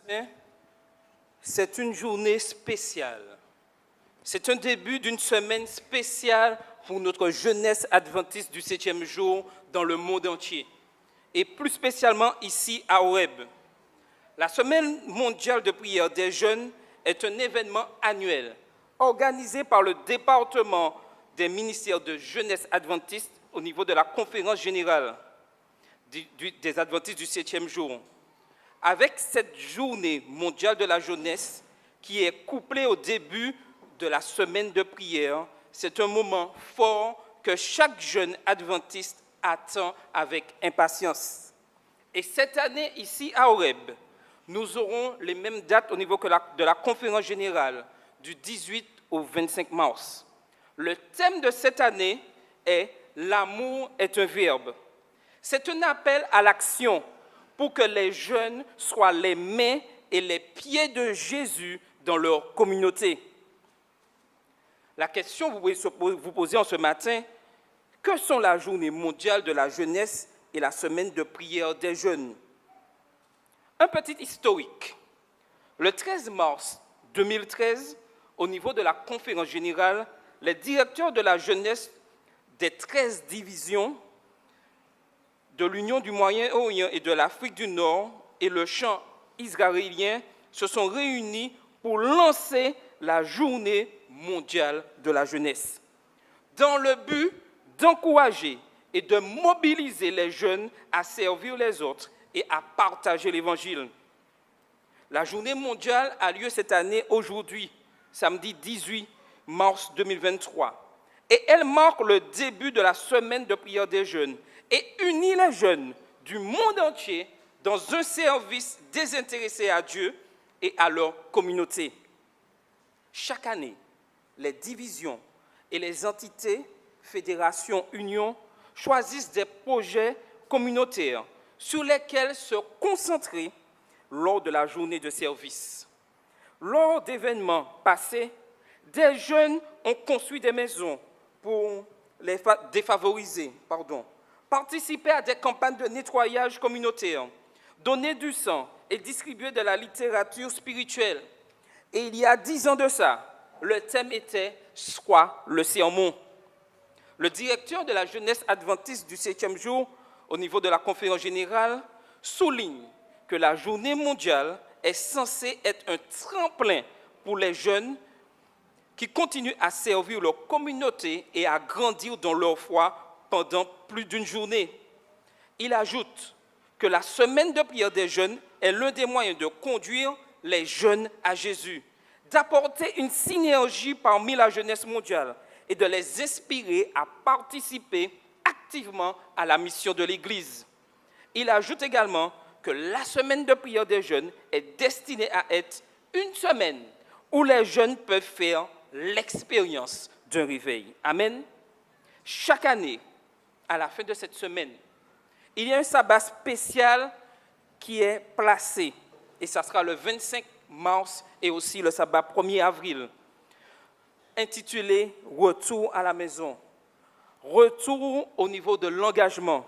matin, c'est une journée spéciale. C'est un début d'une semaine spéciale pour notre jeunesse adventiste du 7e jour dans le monde entier. Et plus spécialement ici à Horeb. La Semaine mondiale de prière des jeunes est un événement annuel organisé par le département des ministères de jeunesse adventiste au niveau de la conférence générale des adventistes du 7e jour. Avec cette journée mondiale de la jeunesse qui est couplée au début de la semaine de prière, c'est un moment fort que chaque jeune adventiste attend avec impatience. Et cette année, ici à Horeb, nous aurons les mêmes dates au niveau de la conférence générale du 18 au 25 mars. Le thème de cette année est « L'amour est un verbe ». C'est un appel à l'action pour que les jeunes soient les mains et les pieds de Jésus dans leur communauté. La question que vous pouvez vous poser en ce matin, que sont la journée mondiale de la jeunesse et la semaine de prière des jeunes? Un petit historique. Le 13 mars 2013, au niveau de la conférence générale, les directeurs de la jeunesse des 13 divisions de l'Union du Moyen-Orient et de l'Afrique du Nord et le chant israélien se sont réunis pour lancer la journée mondiale de la jeunesse, dans le but d'encourager et de mobiliser les jeunes à servir les autres et à partager l'Évangile. La journée mondiale a lieu cette année aujourd'hui, samedi 18 mars 2023, et elle marque le début de la semaine de prière des jeunes et unit les jeunes du monde entier dans un service désintéressé à Dieu et à leur communauté. Chaque année, les divisions et les entités, fédérations, unions, choisissent des projets communautaires sur lesquels se concentrer lors de la journée de service. Lors d'événements passés, des jeunes ont construit des maisons pour les défavorisés, participer à des campagnes de nettoyage communautaire, donner du sang et distribuer de la littérature spirituelle. Et il y a 10 ans de ça, le thème était « Sois le sermon ». Le directeur de la jeunesse adventiste du 7e jour, au niveau de la conférence générale, souligne que la journée mondiale est censée être un tremplin pour les jeunes qui continuent à servir leur communauté et à grandir dans leur foi pendant plus d'une journée. Il ajoute que la semaine de prière des jeunes est l'un des moyens de conduire les jeunes à Jésus, d'apporter une synergie parmi la jeunesse mondiale et de les inspirer à participer activement à la mission de l'Église. Il ajoute également que la semaine de prière des jeunes est destinée à être une semaine où les jeunes peuvent faire l'expérience d'un réveil. Amen. Chaque année, à la fin de cette semaine, il y a un sabbat spécial qui est placé, et ça sera le 25 mars et aussi le sabbat 1er avril, intitulé « Retour à la maison ». Retour au niveau de l'engagement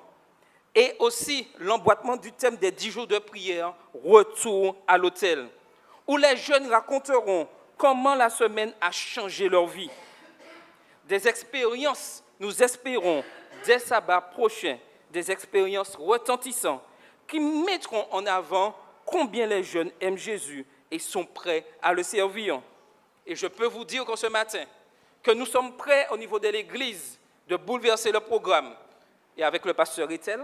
et aussi l'emboîtement du thème des 10 jours de prière, retour à l'autel, où les jeunes raconteront comment la semaine a changé leur vie. Des expériences, nous espérons, dès sabbat prochain, des expériences retentissantes qui mettront en avant combien les jeunes aiment Jésus et sont prêts à le servir. Et je peux vous dire qu'en ce matin, que nous sommes prêts au niveau de l'Église de bouleverser le programme. Et avec le pasteur Ethel,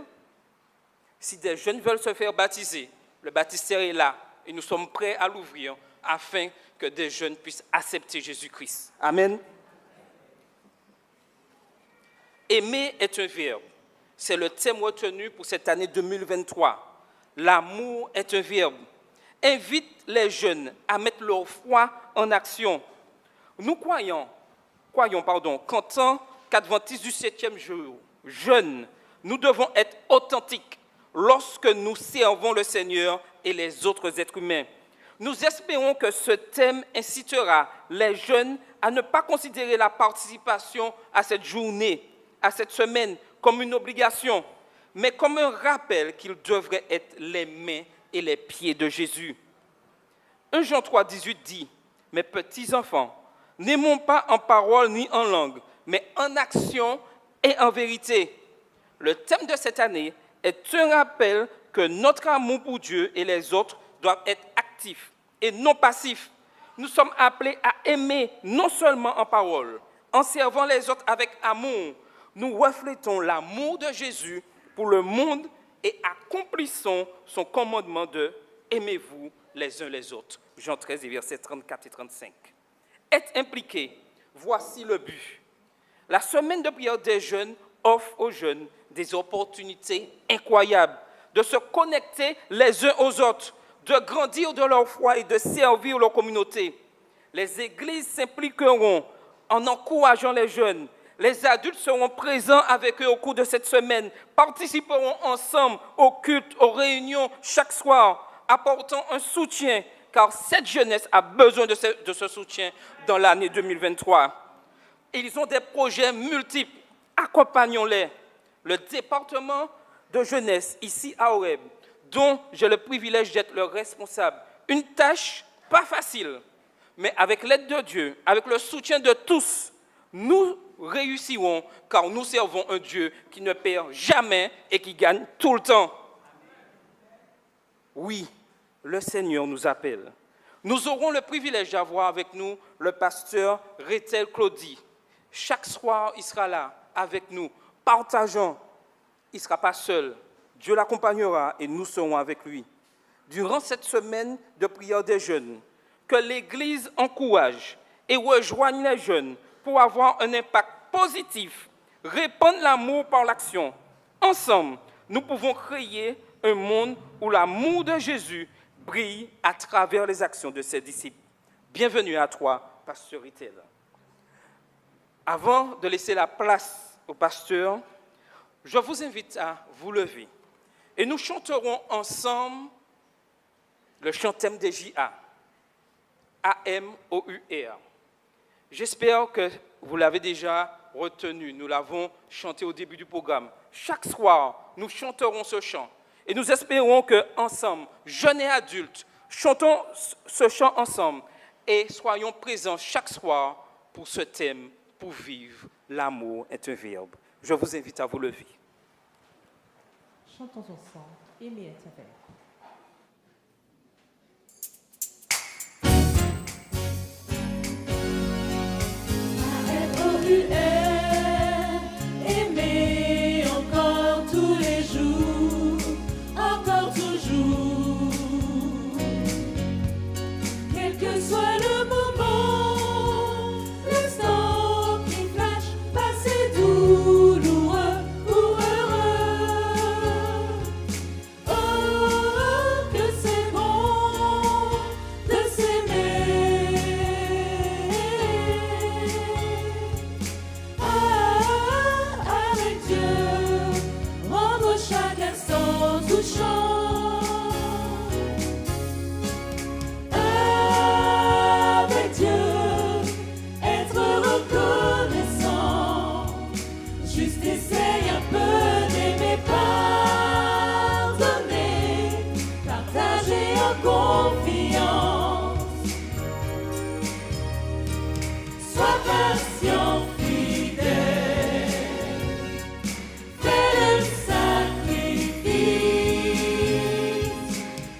si des jeunes veulent se faire baptiser, le baptistère est là et nous sommes prêts à l'ouvrir afin que des jeunes puissent accepter Jésus-Christ. Amen. Aimer est un verbe. C'est le thème retenu pour cette année 2023. L'amour est un verbe. Invite les jeunes à mettre leur foi en action. Nous croyons qu'en tant qu'adventistes du 7e jour, jeunes, nous devons être authentiques lorsque nous servons le Seigneur et les autres êtres humains. Nous espérons que ce thème incitera les jeunes à ne pas considérer la participation à cette journée, à cette semaine, comme une obligation, mais comme un rappel qu'ils devraient être les mains et les pieds de Jésus. 1 Jean 3, 18 dit, « Mes petits enfants, n'aimons pas en parole ni en langue, mais en action et en vérité. » Le thème de cette année est un rappel que notre amour pour Dieu et les autres doivent être actif et non passif. Nous sommes appelés à aimer non seulement en parole, en servant les autres avec amour. Nous reflétons l'amour de Jésus pour le monde et accomplissons son commandement de « aimez-vous les uns les autres ». Jean 13, versets 34 et 35. Être impliqué, voici le but. La semaine de prière des jeunes offre aux jeunes des opportunités incroyables de se connecter les uns aux autres, de grandir de leur foi et de servir leur communauté. Les églises s'impliqueront en encourageant les jeunes. Les adultes seront présents avec eux au cours de cette semaine, participeront ensemble aux cultes, aux réunions chaque soir, apportant un soutien, car cette jeunesse a besoin de ce soutien dans l'année 2023. Ils ont des projets multiples, accompagnons-les. Le département de jeunesse ici à Horeb, dont j'ai le privilège d'être le responsable. Une tâche pas facile, mais avec l'aide de Dieu, avec le soutien de tous, nous réussirons car nous servons un Dieu qui ne perd jamais et qui gagne tout le temps. Oui, le Seigneur nous appelle. Nous aurons le privilège d'avoir avec nous le pasteur Rétel Claudie. Chaque soir, il sera là avec nous, partageant. Il ne sera pas seul. Dieu l'accompagnera et nous serons avec lui. Durant cette semaine de prière des jeunes, que l'Église encourage et rejoigne les jeunes pour avoir un impact positif, répandre l'amour par l'action. Ensemble, nous pouvons créer un monde où l'amour de Jésus brille à travers les actions de ses disciples. Bienvenue à toi, pasteur Rétel. Avant de laisser la place au pasteur, je vous invite à vous lever et nous chanterons ensemble le chant thème des JA, A-M-O-U-R. J'espère que vous l'avez déjà retenu, nous l'avons chanté au début du programme. Chaque soir, nous chanterons ce chant et nous espérons qu'ensemble, jeunes et adultes, chantons ce chant ensemble et soyons présents chaque soir pour ce thème, pour vivre l'amour est un verbe. Je vous invite à vous lever. Chantons ensemble, aimer est un verbe. Aimer encore tous les jours, encore toujours, quel que soit le moment, l'instant qui flash, passé douloureux ou heureux. Oh, que c'est bon de s'aimer. Avec Dieu, rendre chaque instant touchant. Avec Dieu, être reconnaissant. Juste essaye un peu d'aimer, pardonner, partager en confiance. Sois patient, fidèle, fais le sacrifice,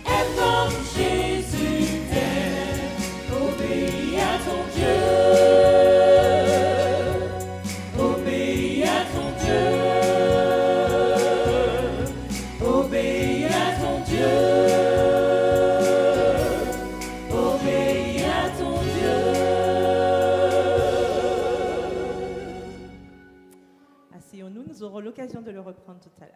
aime comme Jésus t'aime, obéis à ton Dieu, obéis à ton Dieu, obéis à ton Dieu, obéis à ton Dieu. Asseyons-nous, nous aurons l'occasion de le reprendre tout à l'heure.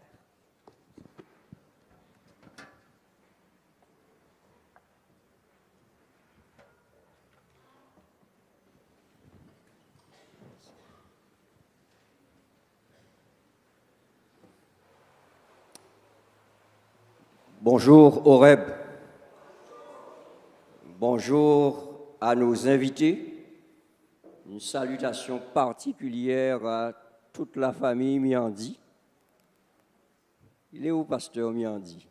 Bonjour Horeb. Bonjour à nos invités. Une salutation particulière à toute la famille Miandi. Il est où, pasteur Miandi?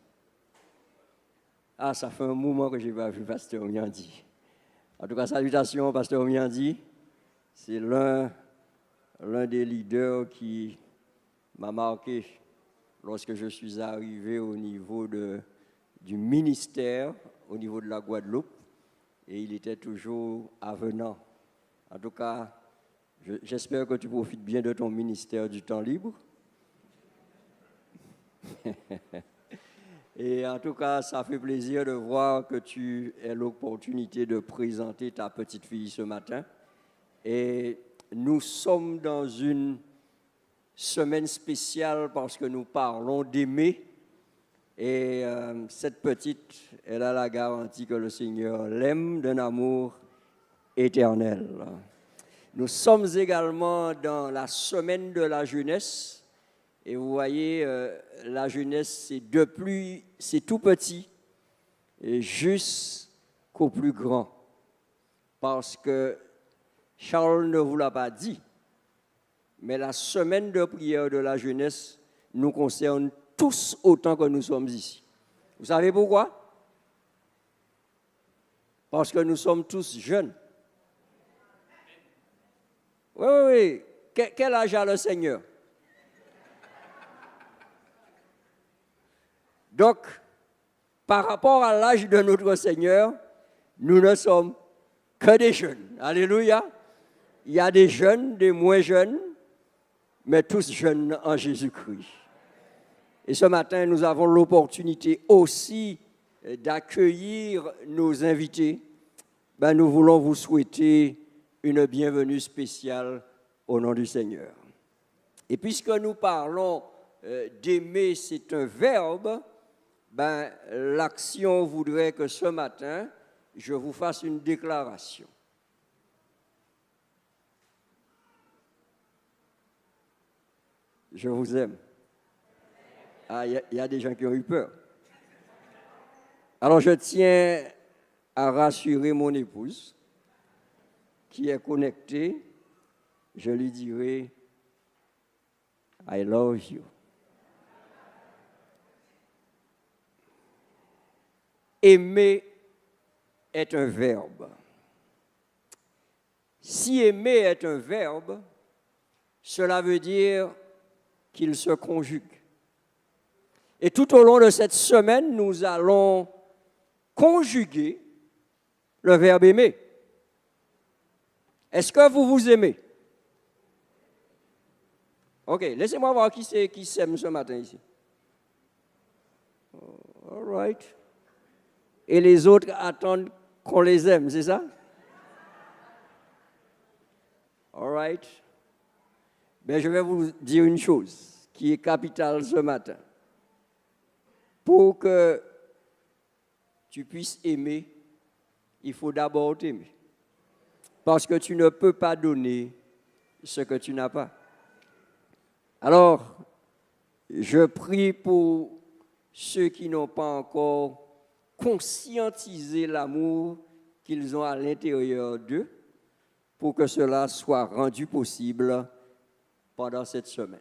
Ah, ça fait un moment que je n'ai pas vu Pasteur Miandi. En tout cas, salutations, Pasteur Miandi. C'est l'un des leaders qui m'a marqué lorsque je suis arrivé au niveau du ministère, au niveau de la Guadeloupe. Et il était toujours avenant. En tout cas, j'espère que tu profites bien de ton ministère du temps libre. Et en tout cas, ça fait plaisir de voir que tu aies l'opportunité de présenter ta petite fille ce matin. Et nous sommes dans une semaine spéciale parce que nous parlons d'aimer. Et cette petite, elle a la garantie que le Seigneur l'aime d'un amour éternel. Nous sommes également dans la semaine de la jeunesse. Et vous voyez, la jeunesse, c'est tout petit et jusqu'au plus grand. Parce que Charles ne vous l'a pas dit, mais la semaine de prière de la jeunesse nous concerne tous autant que nous sommes ici. Vous savez pourquoi? Parce que nous sommes tous jeunes. Oui. Quel âge a le Seigneur? Donc, par rapport à l'âge de notre Seigneur, nous ne sommes que des jeunes. Alléluia. Il y a des jeunes, des moins jeunes, mais tous jeunes en Jésus-Christ. Et ce matin, nous avons l'opportunité aussi d'accueillir nos invités. Nous voulons vous souhaiter une bienvenue spéciale au nom du Seigneur. Et puisque nous parlons d'aimer, c'est un verbe, l'action voudrait que ce matin, je vous fasse une déclaration. Je vous aime. Ah, il y a des gens qui ont eu peur. Alors, je tiens à rassurer mon épouse qui est connectée. Je lui dirai, I love you. Aimer est un verbe. Si aimer est un verbe, cela veut dire qu'il se conjugue. Et tout au long de cette semaine, nous allons conjuguer le verbe aimer. Est-ce que vous vous aimez? Ok, laissez-moi voir qui s'aime ce matin ici. All right. Et les autres attendent qu'on les aime, c'est ça? All right. Je vais vous dire une chose qui est capitale ce matin. Pour que tu puisses aimer, il faut d'abord t'aimer. Parce que tu ne peux pas donner ce que tu n'as pas. Alors, je prie pour ceux qui n'ont pas encore conscientiser l'amour qu'ils ont à l'intérieur d'eux pour que cela soit rendu possible pendant cette semaine.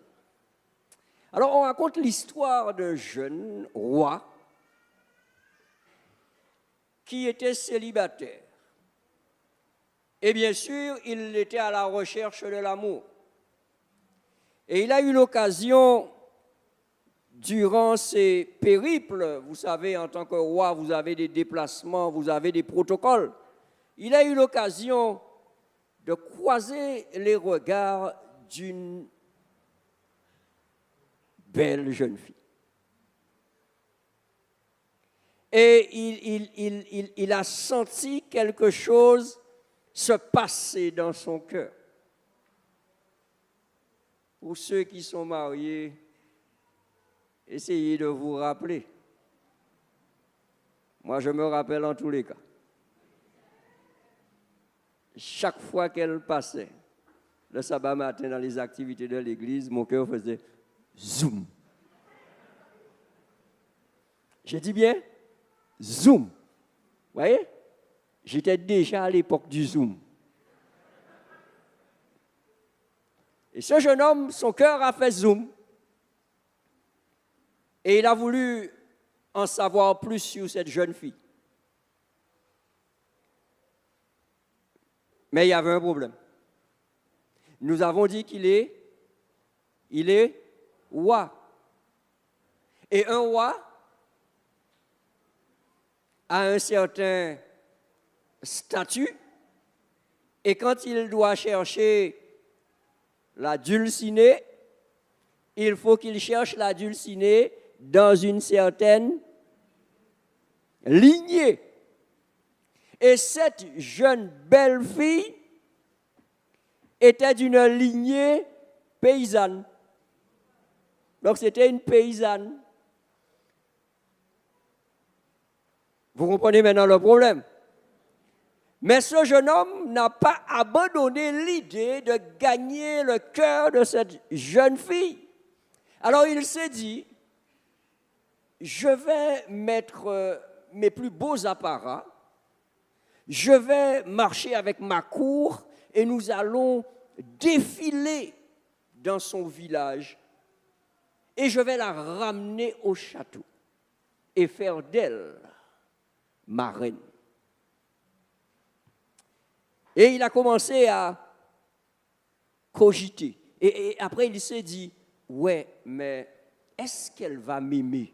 Alors, on raconte l'histoire d'un jeune roi qui était célibataire. Et bien sûr, il était à la recherche de l'amour. Et il a eu l'occasion, durant ces périples, vous savez, en tant que roi, vous avez des déplacements, vous avez des protocoles. Il a eu l'occasion de croiser les regards d'une belle jeune fille. Et il a senti quelque chose se passer dans son cœur. Pour ceux qui sont mariés, essayez de vous rappeler. Moi, je me rappelle en tous les cas. Chaque fois qu'elle passait, le sabbat matin dans les activités de l'église, mon cœur faisait zoom. J'ai dit bien, zoom. Vous voyez? J'étais déjà à l'époque du zoom. Et ce jeune homme, son cœur a fait zoom. Et il a voulu en savoir plus sur cette jeune fille. Mais il y avait un problème. Nous avons dit qu'il est roi. Et un roi a un certain statut, et quand il doit chercher la dulcinée, il faut qu'il cherche la dulcinée dans une certaine lignée. Et cette jeune belle fille était d'une lignée paysanne. Donc c'était une paysanne. Vous comprenez maintenant le problème? Mais ce jeune homme n'a pas abandonné l'idée de gagner le cœur de cette jeune fille. Alors il s'est dit, je vais mettre mes plus beaux apparats, je vais marcher avec ma cour et nous allons défiler dans son village et je vais la ramener au château et faire d'elle ma reine. Et il a commencé à cogiter. Et après, il s'est dit, ouais, mais est-ce qu'elle va m'aimer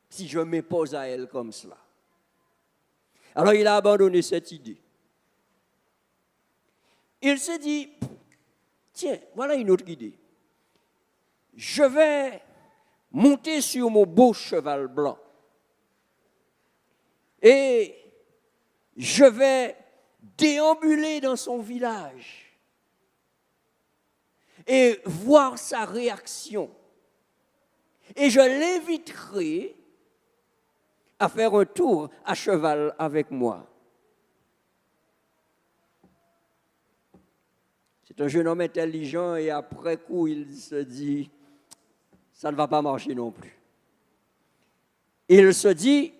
si je m'impose à elle comme cela? Alors, il a abandonné cette idée. Il s'est dit, tiens, voilà une autre idée. Je vais monter sur mon beau cheval blanc et je vais déambuler dans son village et voir sa réaction. Et je l'inviterai à faire un tour à cheval avec moi. C'est un jeune homme intelligent et après coup, il se dit, ça ne va pas marcher non plus. Il se dit,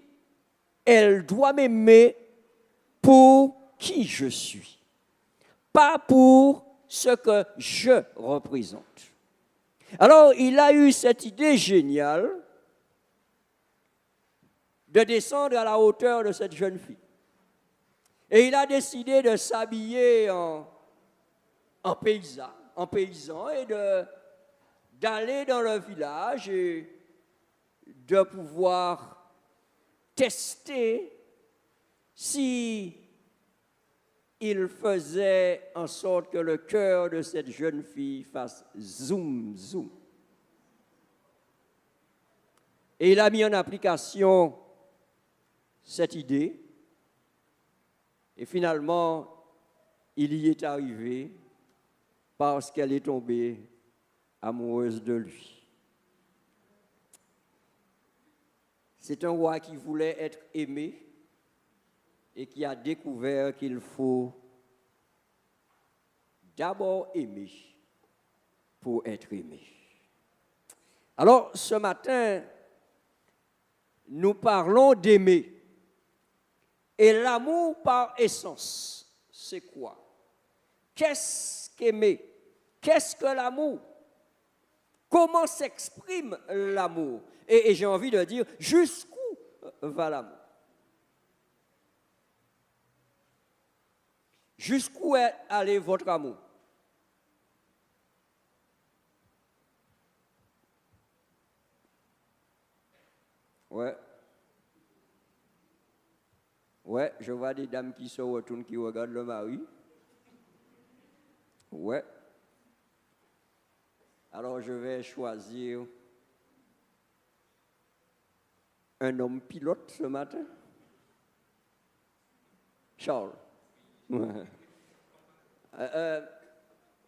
elle doit m'aimer pour qui je suis, pas pour ce que je représente. Alors, il a eu cette idée géniale de descendre à la hauteur de cette jeune fille. Et il a décidé de s'habiller en paysan et d'aller dans le village et de pouvoir tester si il faisait en sorte que le cœur de cette jeune fille fasse zoom, zoom. Et il a mis en application cette idée. Et finalement, il y est arrivé parce qu'elle est tombée amoureuse de lui. C'est un roi qui voulait être aimé et qui a découvert qu'il faut d'abord aimer pour être aimé. Alors, ce matin, nous parlons d'aimer. Et l'amour par essence, c'est quoi? Qu'est-ce qu'aimer? Qu'est-ce que l'amour? Comment s'exprime l'amour? Et j'ai envie de dire, jusqu'où va l'amour? Jusqu'où est allé votre amour? Ouais, je vois des dames qui se retournent, qui regardent le mari. Ouais. Alors je vais choisir un homme pilote ce matin. Charles.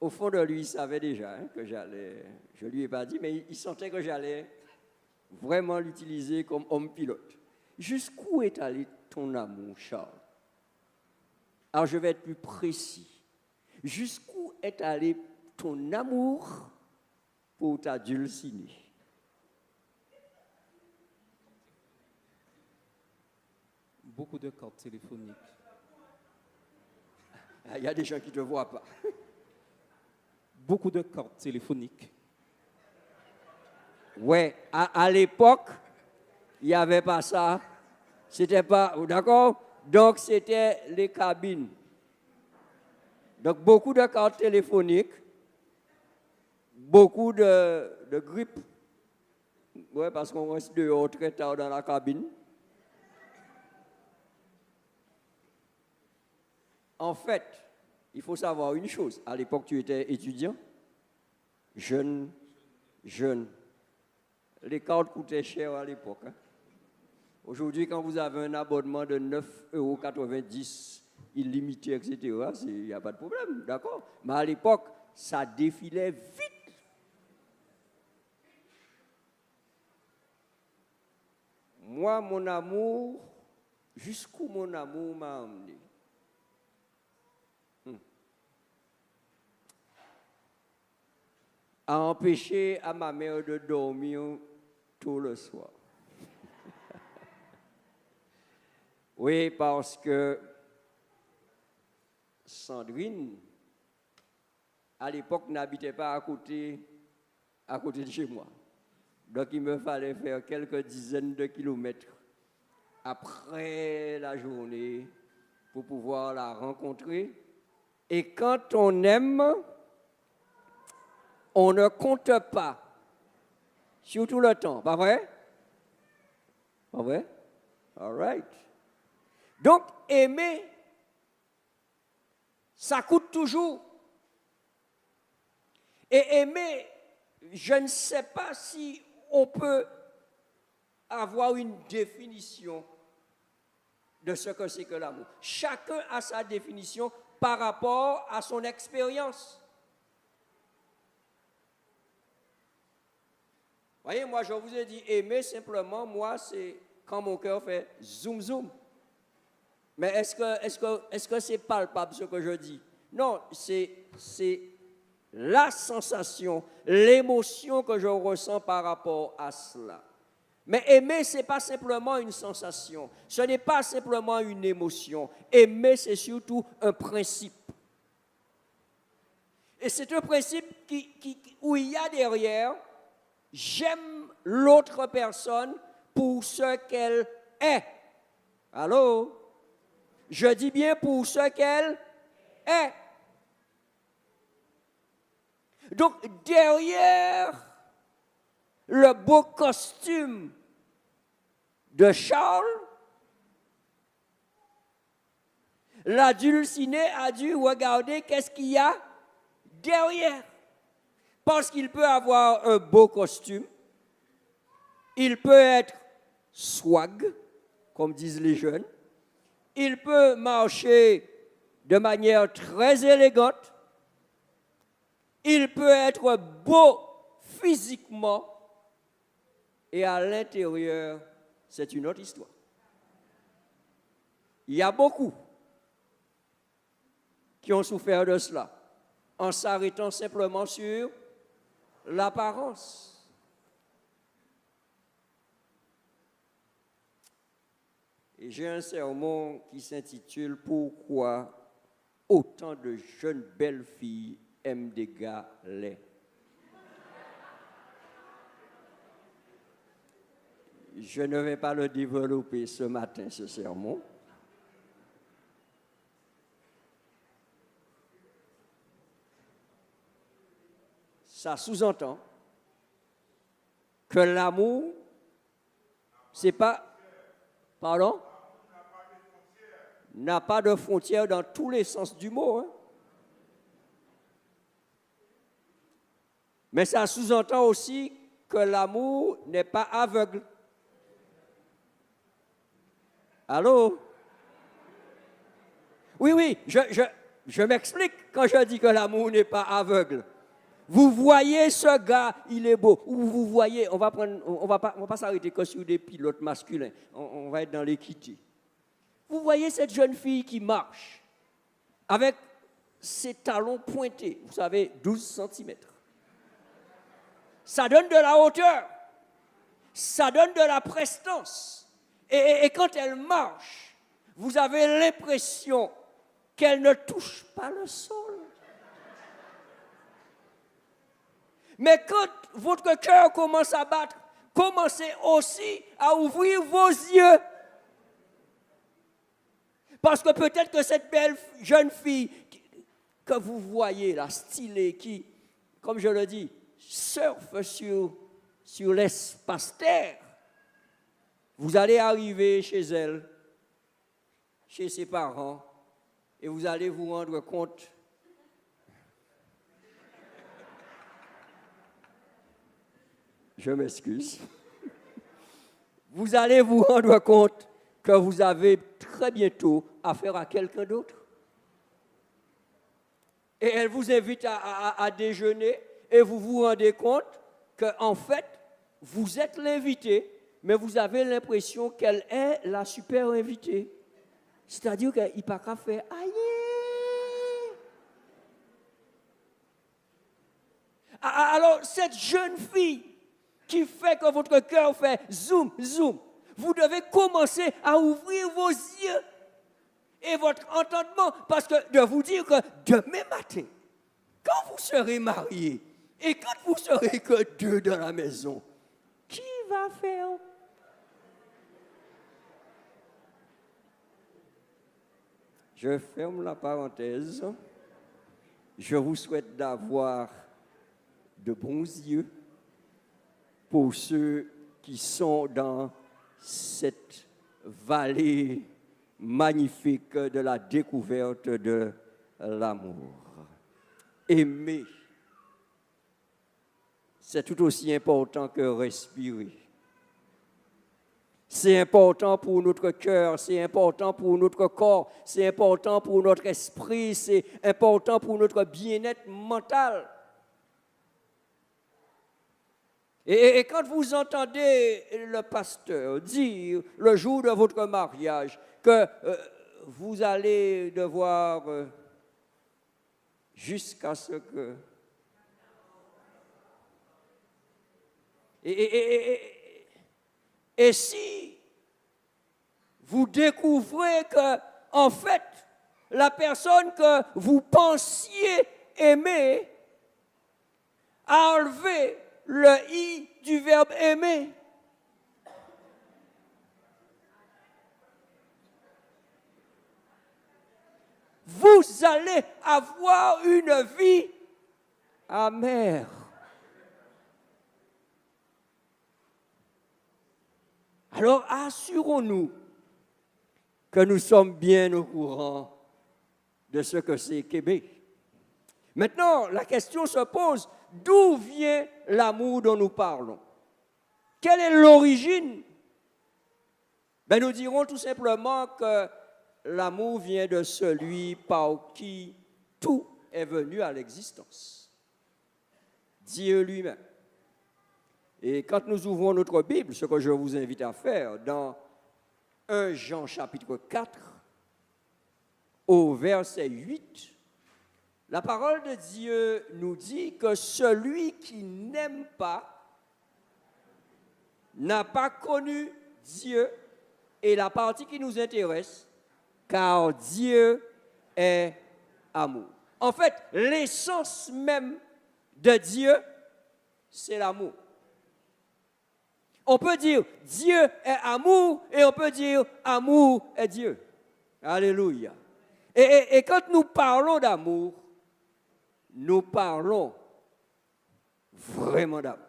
Au fond de lui, il savait déjà que j'allais. Je ne lui ai pas dit, mais il sentait que j'allais vraiment l'utiliser comme homme pilote. Jusqu'où est allé ton amour, Charles? Alors je vais être plus précis. Jusqu'où est allé ton amour pour ta dulcinée? Beaucoup de cartes téléphoniques. Il y a des gens qui ne te voient pas. Beaucoup de cartes téléphoniques. Ouais, à l'époque, Il n'y avait pas ça. C'était pas, d'accord? Donc, c'était les cabines. Donc, beaucoup de cartes téléphoniques, beaucoup de grippe. Oui, parce qu'on reste dehors très tard dans la cabine. En fait, il faut savoir une chose. À l'époque, tu étais étudiant, jeune. Les cartes coûtaient cher à l'époque. Hein. Aujourd'hui, quand vous avez un abonnement de 9,90 € illimité, etc., il n'y a pas de problème, d'accord? Mais à l'époque, ça défilait vite. Moi, mon amour, jusqu'où mon amour m'a emmené. A empêché à ma mère de dormir tout le soir. Oui, parce que Sandrine, à l'époque, n'habitait pas à côté de chez moi. Donc, il me fallait faire quelques dizaines de kilomètres après la journée pour pouvoir la rencontrer. Et quand on aime, on ne compte pas, surtout le temps, pas vrai? Pas vrai? All right. Donc, aimer, ça coûte toujours. Et aimer, je ne sais pas si on peut avoir une définition de ce que c'est que l'amour. Chacun a sa définition par rapport à son expérience. Voyez, moi, je vous ai dit aimer simplement, moi, c'est quand mon cœur fait zoom zoom. Mais est-ce que c'est palpable ce que je dis? Non, c'est la sensation, l'émotion que je ressens par rapport à cela. Mais aimer, ce n'est pas simplement une sensation, ce n'est pas simplement une émotion. Aimer, c'est surtout un principe. Et c'est un principe où il y a derrière, j'aime l'autre personne pour ce qu'elle est. Allô? Je dis bien pour ce qu'elle est. Donc, derrière le beau costume de Charles, la dulcinée a dû regarder qu'est-ce qu'il y a derrière. Parce qu'il peut avoir un beau costume, il peut être swag, comme disent les jeunes, il peut marcher de manière très élégante, il peut être beau physiquement, et à l'intérieur, c'est une autre histoire. Il y a beaucoup qui ont souffert de cela, en s'arrêtant simplement sur l'apparence. Et j'ai un sermon qui s'intitule « Pourquoi autant de jeunes belles filles aiment des gars laids ?» Je ne vais pas le développer ce matin, ce sermon. Ça sous-entend que l'amour, c'est pas... Pardon? N'a pas de frontières dans tous les sens du mot. Hein? Mais ça sous-entend aussi que l'amour n'est pas aveugle. Allô? Oui, je m'explique quand je dis que l'amour n'est pas aveugle. Vous voyez ce gars, il est beau. Ou vous voyez, on va pas s'arrêter que sur des pilotes masculins. On va être dans l'équité. Vous voyez cette jeune fille qui marche avec ses talons pointés, vous savez, 12 cm. Ça donne de la hauteur, ça donne de la prestance. Et quand elle marche, vous avez l'impression qu'elle ne touche pas le sol. Mais quand votre cœur commence à battre, commencez aussi à ouvrir vos yeux. Parce que peut-être que cette belle jeune fille que vous voyez, la stylée, qui, comme je le dis, surfe sur l'espace-terre, vous allez arriver chez elle, chez ses parents, et vous allez vous rendre compte je m'excuse. Vous allez vous rendre compte que vous avez très bientôt affaire à quelqu'un d'autre. Et elle vous invite à déjeuner et vous vous rendez compte qu'en fait, vous êtes l'invité, mais vous avez l'impression qu'elle est la super invitée. C'est-à-dire qu'il n'y a pas qu'à faire « aïe ». Alors, cette jeune fille qui fait que votre cœur fait zoom, zoom, vous devez commencer à ouvrir vos yeux et votre entendement, parce que de vous dire que demain matin, quand vous serez mariés et quand vous serez que deux dans la maison, qui va faire? Je ferme la parenthèse. Je vous souhaite d'avoir de bons yeux pour ceux qui sont dans cette vallée magnifique de la découverte de l'amour. Aimer, c'est tout aussi important que respirer. C'est important pour notre cœur, c'est important pour notre corps, c'est important pour notre esprit, c'est important pour notre bien-être mental. Et quand vous entendez le pasteur dire le jour de votre mariage que vous allez devoir jusqu'à ce que... Et si vous découvrez que, en fait, la personne que vous pensiez aimer a enlevé le « i » du verbe « aimer », vous allez avoir une vie amère. Alors assurons-nous que nous sommes bien au courant de ce que c'est qu'aimer. Maintenant, la question se pose, d'où vient l'amour dont nous parlons? Quelle est l'origine? Nous dirons tout simplement que l'amour vient de celui par qui tout est venu à l'existence. Dieu lui-même. Et quand nous ouvrons notre Bible, ce que je vous invite à faire, dans 1 Jean chapitre 4, au verset 8, la parole de Dieu nous dit que celui qui n'aime pas n'a pas connu Dieu, et la partie qui nous intéresse, car Dieu est amour. En fait, l'essence même de Dieu, c'est l'amour. On peut dire Dieu est amour et on peut dire amour est Dieu. Alléluia. Et quand nous parlons d'amour, nous parlons vraiment d'amour.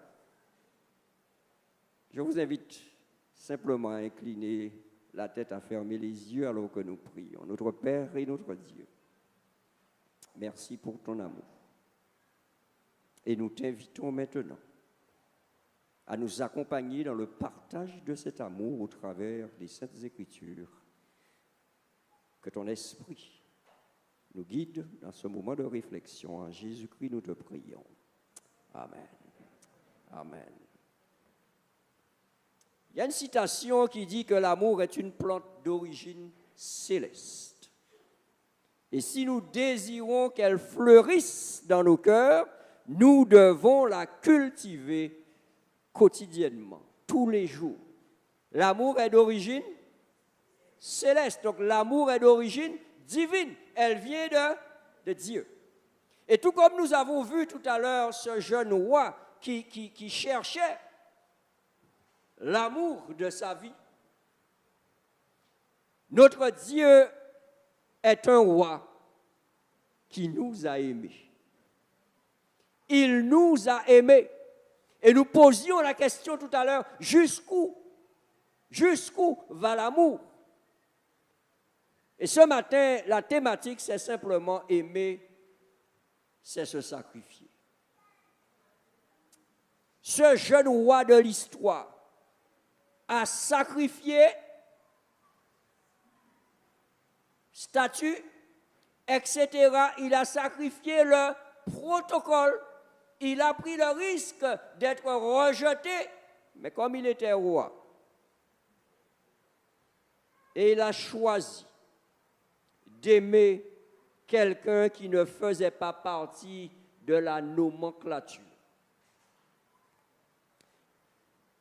Je vous invite simplement à incliner la tête, à fermer les yeux alors que nous prions. Notre Père et notre Dieu, merci pour ton amour. Et nous t'invitons maintenant à nous accompagner dans le partage de cet amour au travers des Saintes Écritures. Que ton esprit nous guide dans ce moment de réflexion. En Jésus-Christ, nous te prions. Amen. Amen. Il y a une citation qui dit que l'amour est une plante d'origine céleste. Et si nous désirons qu'elle fleurisse dans nos cœurs, nous devons la cultiver quotidiennement, tous les jours. L'amour est d'origine céleste, donc l'amour est d'origine divine. Elle vient de Dieu. Et tout comme nous avons vu tout à l'heure ce jeune roi qui cherchait l'amour de sa vie. Notre Dieu est un roi qui nous a aimés. Il nous a aimés. Et nous posions la question tout à l'heure, jusqu'où va l'amour? Et ce matin, la thématique, c'est simplement aimer, c'est se sacrifier. Ce jeune roi de l'histoire a sacrifié statut, etc. Il a sacrifié le protocole. Il a pris le risque d'être rejeté, mais comme il était roi, et il a choisi d'aimer quelqu'un qui ne faisait pas partie de la nomenclature.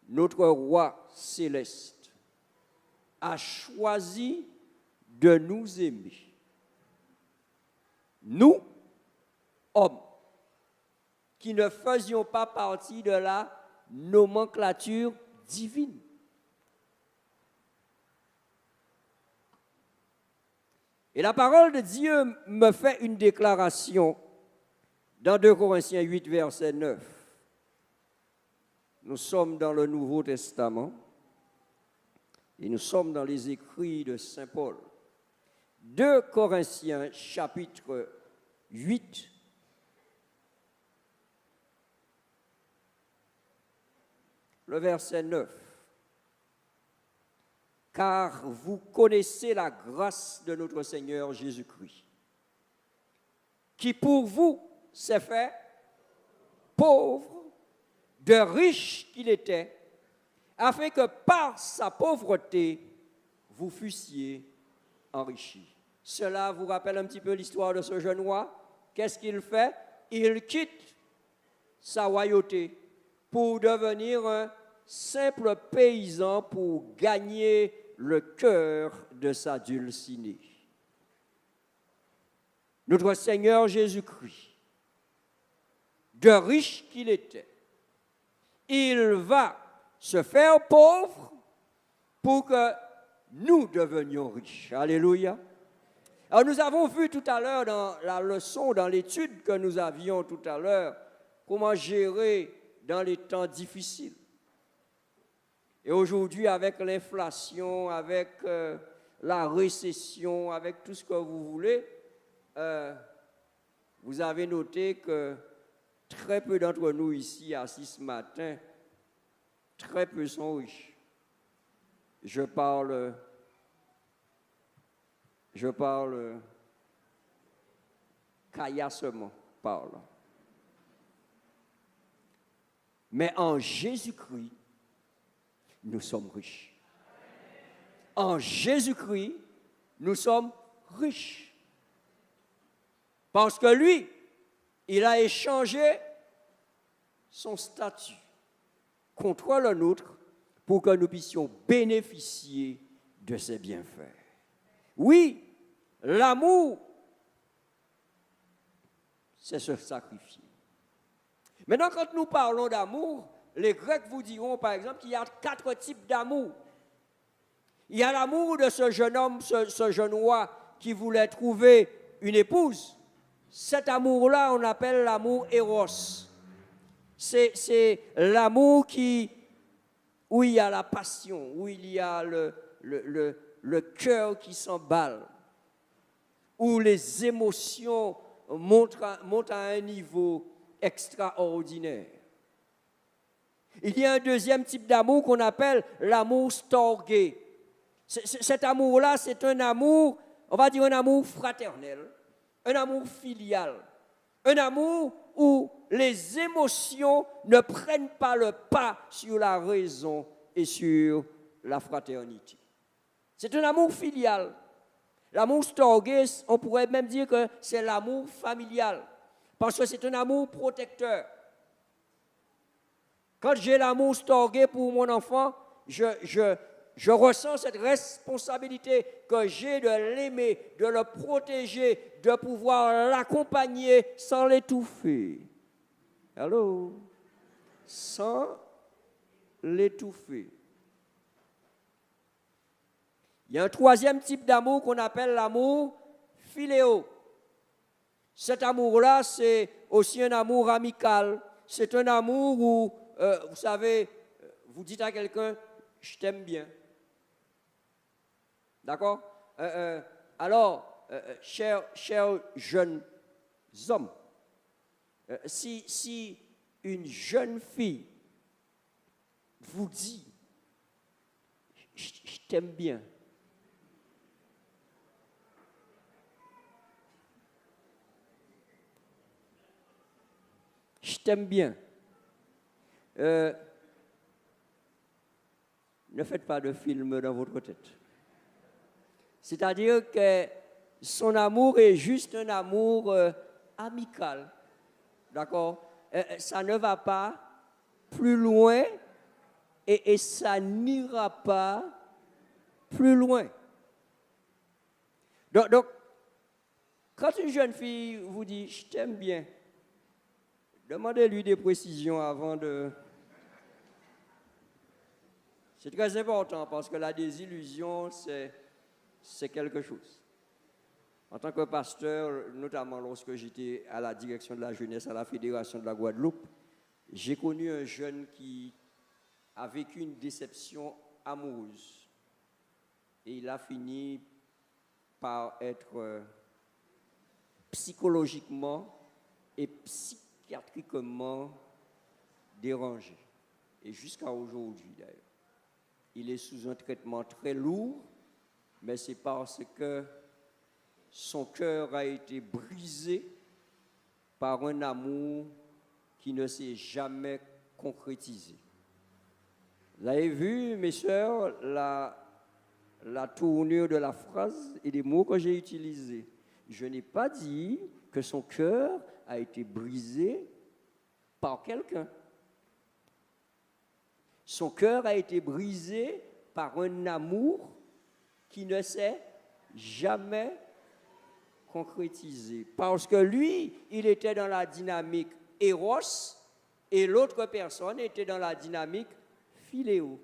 Notre roi céleste a choisi de nous aimer. Nous, hommes, qui ne faisions pas partie de la nomenclature divine. Et la parole de Dieu me fait une déclaration dans 2 Corinthiens 8, verset 9. Nous sommes dans le Nouveau Testament et nous sommes dans les écrits de Saint Paul. 2 Corinthiens chapitre 8, le verset 9. Car vous connaissez la grâce de notre Seigneur Jésus-Christ, qui pour vous s'est fait pauvre, de riche qu'il était, afin que par sa pauvreté, vous fussiez enrichis. Cela vous rappelle un petit peu l'histoire de ce jeune roi. Qu'est-ce qu'il fait? Il quitte sa royauté pour devenir un simple paysan pour gagner le cœur de sa dulcinée. Notre Seigneur Jésus-Christ, de riche qu'il était, il va se faire pauvre pour que nous devenions riches. Alléluia. Alors nous avons vu tout à l'heure dans la leçon, dans l'étude que nous avions tout à l'heure, comment gérer dans les temps difficiles. Et aujourd'hui, avec l'inflation, avec la récession, avec tout ce que vous voulez, vous avez noté que très peu d'entre nous ici, assis ce matin, très peu sont riches. Je parle caillassement, parle. Mais en Jésus-Christ, nous sommes riches. En Jésus-Christ, nous sommes riches. Parce que lui, il a échangé son statut contre le nôtre pour que nous puissions bénéficier de ses bienfaits. Oui, l'amour, c'est se sacrifier. Maintenant, quand nous parlons d'amour, les Grecs vous diront, par exemple, qu'il y a 4 types d'amour. Il y a l'amour de ce jeune homme, ce jeune roi qui voulait trouver une épouse. Cet amour-là, on appelle l'amour éros. C'est l'amour où il y a la passion, où il y a le cœur qui s'emballe, où les émotions montent à un niveau extraordinaire. Il y a un deuxième type d'amour qu'on appelle l'amour storgé. Cet amour-là, c'est un amour, on va dire un amour fraternel, un amour filial, un amour où les émotions ne prennent pas le pas sur la raison et sur la fraternité. C'est un amour filial. L'amour storgé, on pourrait même dire que c'est l'amour familial, parce que c'est un amour protecteur. Quand j'ai l'amour storgé pour mon enfant, je ressens cette responsabilité que j'ai de l'aimer, de le protéger, de pouvoir l'accompagner sans l'étouffer. Allô? Sans l'étouffer. Il y a un troisième type d'amour qu'on appelle l'amour philéo. Cet amour-là, c'est aussi un amour amical. C'est un amour où, vous savez, vous dites à quelqu'un, je t'aime bien. D'accord? Alors, chers jeunes hommes, si une jeune fille vous dit, je t'aime bien, je t'aime bien, ne faites pas de film dans votre tête. C'est-à-dire que son amour est juste un amour amical. D'accord? Ça ne va pas plus loin et ça n'ira pas plus loin. Donc, quand une jeune fille vous dit « je t'aime bien », demandez-lui des précisions avant de... C'est très important parce que la désillusion, c'est quelque chose. En tant que pasteur, notamment lorsque j'étais à la direction de la jeunesse à la Fédération de la Guadeloupe, j'ai connu un jeune qui a vécu une déception amoureuse. Et il a fini par être psychologiquement et psychiatriquement dérangé. Et jusqu'à aujourd'hui d'ailleurs. Il est sous un traitement très lourd, mais c'est parce que son cœur a été brisé par un amour qui ne s'est jamais concrétisé. Vous avez vu, mes sœurs, la tournure de la phrase et des mots que j'ai utilisés. Je n'ai pas dit que son cœur a été brisé par quelqu'un. Son cœur a été brisé par un amour qui ne s'est jamais concrétisé. Parce que lui, il était dans la dynamique Eros et l'autre personne était dans la dynamique Philéo.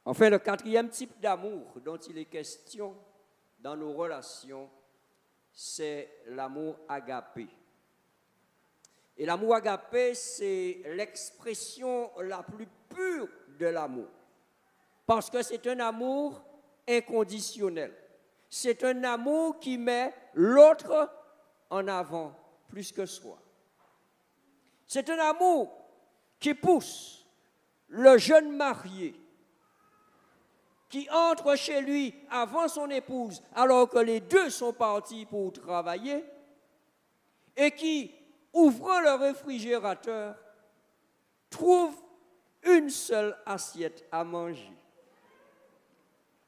Enfin, le quatrième type d'amour dont il est question dans nos relations, c'est l'amour agapé. Et l'amour agapé, c'est l'expression la plus pure de l'amour. Parce que c'est un amour inconditionnel. C'est un amour qui met l'autre en avant plus que soi. C'est un amour qui pousse le jeune marié qui entre chez lui avant son épouse alors que les deux sont partis pour travailler et qui, ouvrant le réfrigérateur, trouve une seule assiette à manger.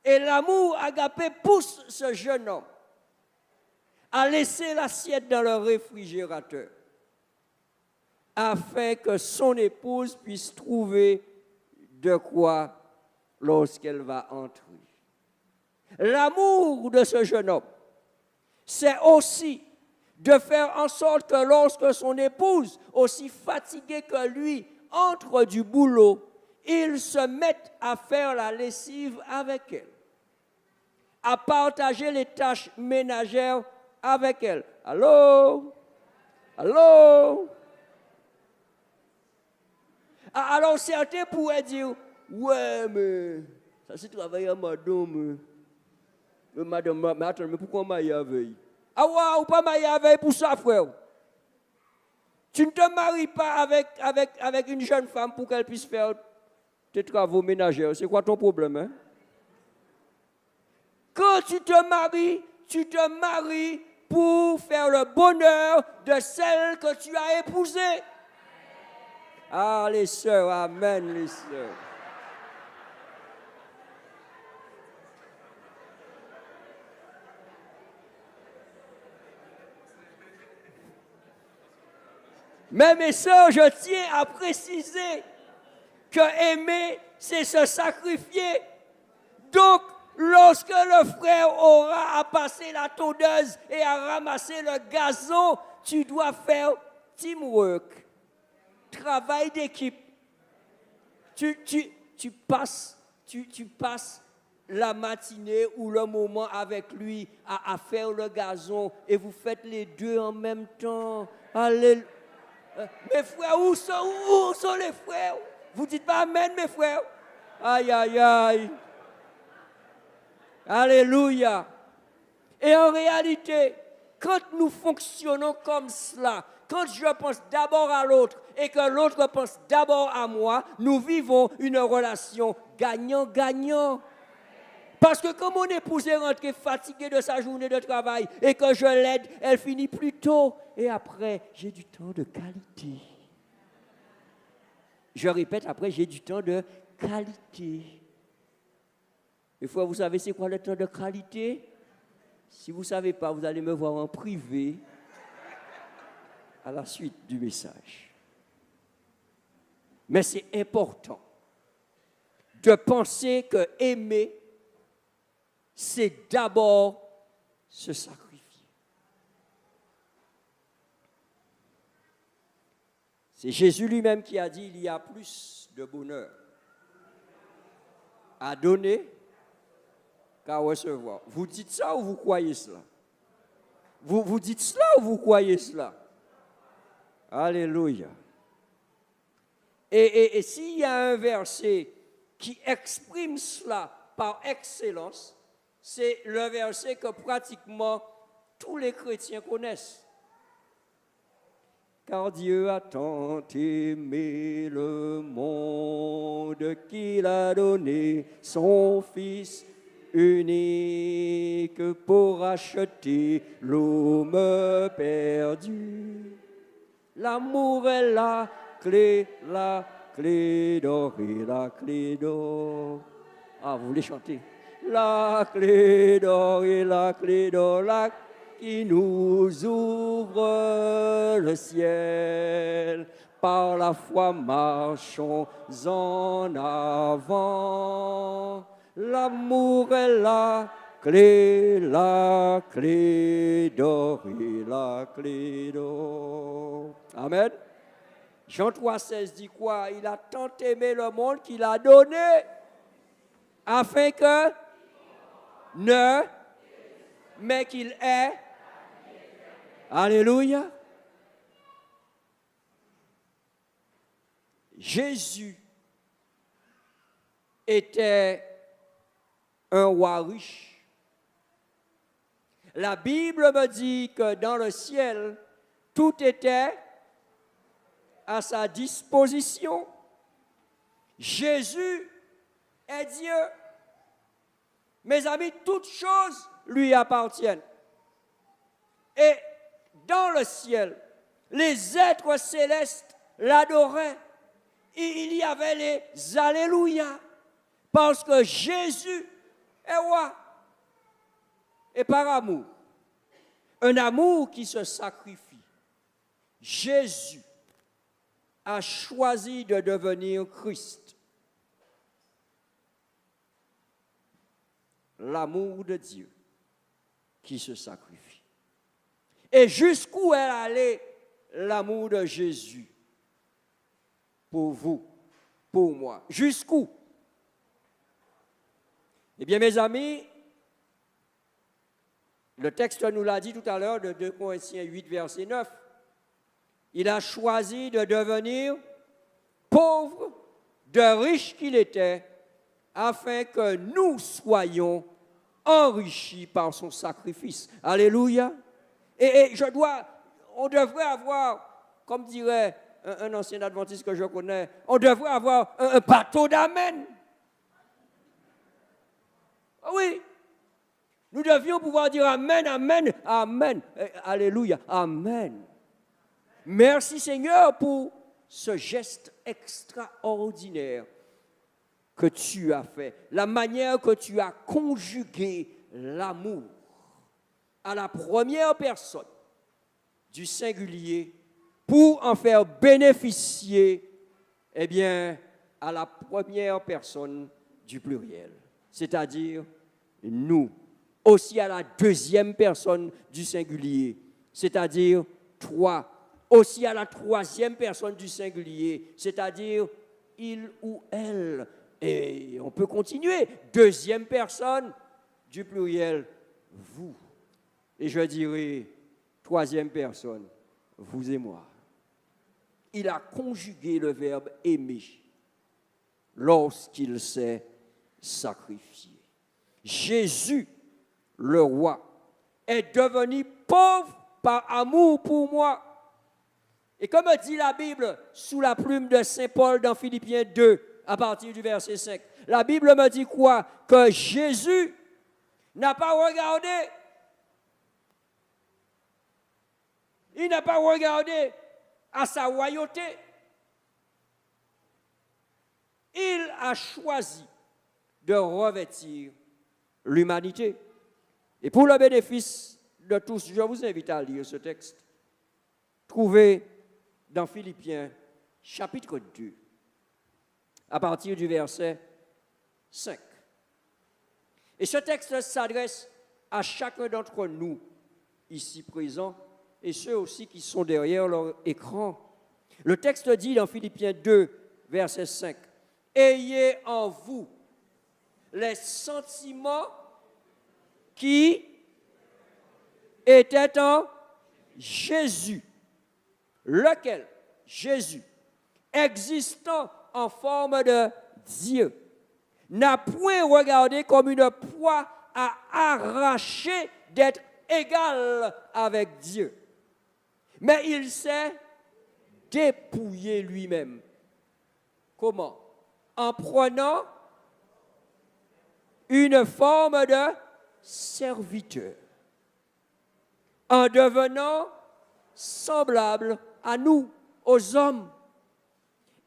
Et l'amour agapé pousse ce jeune homme à laisser l'assiette dans le réfrigérateur afin que son épouse puisse trouver de quoi lorsqu'elle va entrer. L'amour de ce jeune homme, c'est aussi de faire en sorte que lorsque son épouse, aussi fatiguée que lui, entre du boulot, il se mette à faire la lessive avec elle, à partager les tâches ménagères avec elle. Allô? Allô? Alors certains pourraient dire, ouais, mais ça c'est travailler à madame. Madame, mais attends, mais pourquoi marier avec? Ah ouais, ou pas marier avec pour ça, frère. Tu ne te maries pas avec une jeune femme pour qu'elle puisse faire tes travaux ménagers. C'est quoi ton problème, hein? Quand tu te maries pour faire le bonheur de celle que tu as épousée. Ah, les sœurs, amen, les sœurs. Mais mes sœurs, je tiens à préciser que aimer, c'est se sacrifier. Donc, lorsque le frère aura à passer la tondeuse et à ramasser le gazon, tu dois faire teamwork, travail d'équipe. Tu passes tu passes la matinée ou le moment avec lui à faire le gazon et vous faites les deux en même temps. Alléluia. Mes frères, où sont les frères? Vous dites pas amen, mes frères? Aïe, aïe, aïe. Alléluia. Et en réalité, quand nous fonctionnons comme cela, quand je pense d'abord à l'autre et que l'autre pense d'abord à moi, nous vivons une relation gagnant-gagnant. Parce que quand mon épouse est rentrée fatiguée de sa journée de travail et que je l'aide, elle finit plus tôt. Et après, j'ai du temps de qualité. Je répète, après, j'ai du temps de qualité. Des fois, vous savez c'est quoi le temps de qualité? Si vous ne savez pas, vous allez me voir en privé à la suite du message. Mais c'est important de penser que aimer, c'est d'abord se sacrifier. C'est Jésus lui-même qui a dit il y a plus de bonheur à donner qu'à recevoir. Vous dites ça ou vous croyez cela? Vous dites cela ou vous croyez cela? Alléluia. Et s'il y a un verset qui exprime cela par excellence, c'est le verset que pratiquement tous les chrétiens connaissent. Car Dieu a tant aimé le monde qu'il a donné son Fils unique pour racheter l'homme perdu. L'amour est la clé d'or et la clé d'or. Ah, vous voulez chanter? La clé d'or et la clé d'or, qui nous ouvre le ciel. Par la foi marchons en avant. L'amour est la clé d'or et la clé d'or. Amen. Jean 3,16 dit quoi? Il a tant aimé le monde qu'il a donné afin que mais qu'il est. Alléluia. Jésus était un roi riche. La Bible me dit que dans le ciel, tout était à sa disposition. Jésus est Dieu. Mes amis, toutes choses lui appartiennent. Et dans le ciel, les êtres célestes l'adoraient. Et il y avait les Alléluia. Parce que Jésus est roi. Et par amour, un amour qui se sacrifie, Jésus a choisi de devenir Christ. L'amour de Dieu qui se sacrifie. Et jusqu'où est allé l'amour de Jésus pour vous, pour moi? Jusqu'où? Eh bien, mes amis, le texte nous l'a dit tout à l'heure de 2 Corinthiens 8, verset 9. Il a choisi de devenir pauvre, de riche qu'il était, afin que nous soyons enrichis par son sacrifice. Alléluia. Et on devrait avoir, comme dirait un ancien adventiste que je connais, on devrait avoir un bateau d'amen. Oui. Nous devions pouvoir dire amen, amen, amen. Alléluia, amen. Merci Seigneur pour ce geste extraordinaire que tu as fait, la manière que tu as conjugué l'amour à la première personne du singulier pour en faire bénéficier, eh bien, à la première personne du pluriel, c'est-à-dire nous, aussi à la deuxième personne du singulier, c'est-à-dire toi, aussi à la troisième personne du singulier, c'est-à-dire il ou elle, Et on peut continuer. Deuxième personne du pluriel, vous. Et je dirais, troisième personne, vous et moi. Il a conjugué le verbe aimer lorsqu'il s'est sacrifié. Jésus, le roi, est devenu pauvre par amour pour moi. Et comme dit la Bible sous la plume de Saint Paul dans Philippiens 2, à partir du verset 5, la Bible me dit quoi? Que Jésus n'a pas regardé, il n'a pas regardé à sa royauté. Il a choisi de revêtir l'humanité. Et pour le bénéfice de tous, je vous invite à lire ce texte, trouvé dans Philippiens chapitre 2, à partir du verset 5. Et ce texte s'adresse à chacun d'entre nous ici présents et ceux aussi qui sont derrière leur écran. Le texte dit dans Philippiens 2, verset 5, « Ayez en vous les sentiments qui étaient en Jésus, lequel, Jésus, existant en forme de Dieu, n'a point regardé comme une proie à arracher d'être égal avec Dieu, mais il s'est dépouillé lui-même. Comment? En prenant une forme de serviteur, en devenant semblable à nous, aux hommes,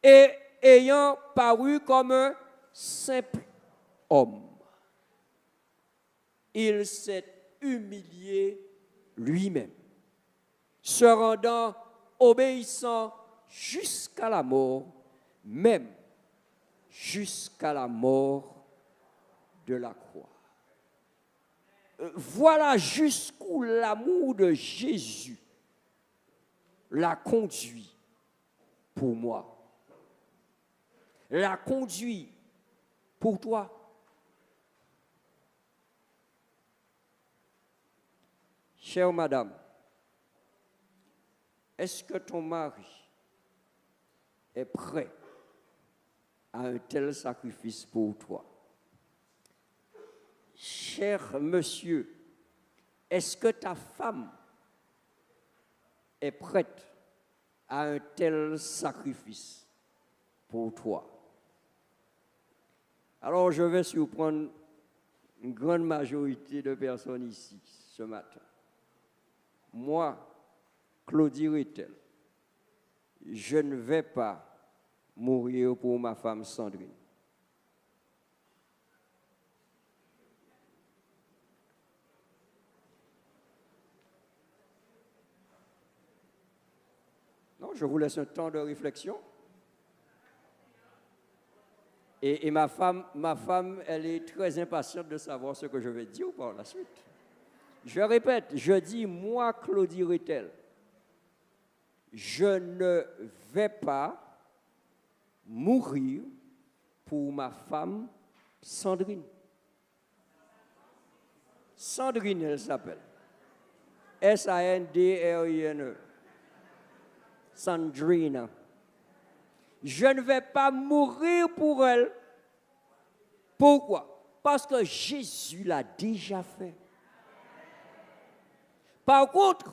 et ayant paru comme un simple homme. Il s'est humilié lui-même, se rendant obéissant jusqu'à la mort, même jusqu'à la mort de la croix. Voilà jusqu'où l'amour de Jésus l'a conduit pour moi, l'a conduit pour toi. Chère madame, est-ce que ton mari est prêt à un tel sacrifice pour toi? Cher monsieur, est-ce que ta femme est prête à un tel sacrifice pour toi? Alors je vais surprendre une grande majorité de personnes ici ce matin. Moi, Claudie Ritel, je ne vais pas mourir pour ma femme Sandrine. Non, je vous laisse un temps de réflexion. Et ma femme, elle est très impatiente de savoir ce que je vais dire par la suite. Je répète, je dis, moi, Claudie Ritel, je ne vais pas mourir pour ma femme Sandrine. Sandrine, elle s'appelle. S-A-N-D-R-I-N-E. Sandrine. Je ne vais pas mourir pour elle. Pourquoi? Parce que Jésus l'a déjà fait. Par contre,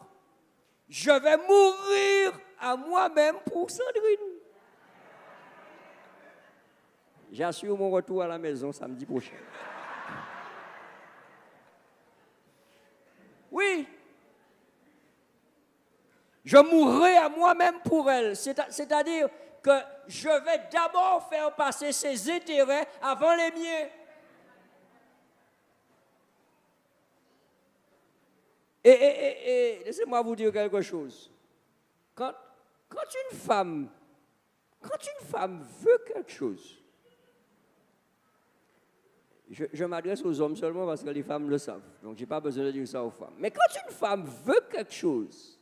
je vais mourir à moi-même pour Sandrine. J'assure mon retour à la maison samedi prochain. Oui. Je mourrai à moi-même pour elle. C'est-à-dire que je vais d'abord faire passer ses intérêts avant les miens. Et laissez-moi vous dire quelque chose. Quand une femme veut quelque chose, je m'adresse aux hommes seulement parce que les femmes le savent. Donc, je n'ai pas besoin de dire ça aux femmes. Mais quand une femme veut quelque chose,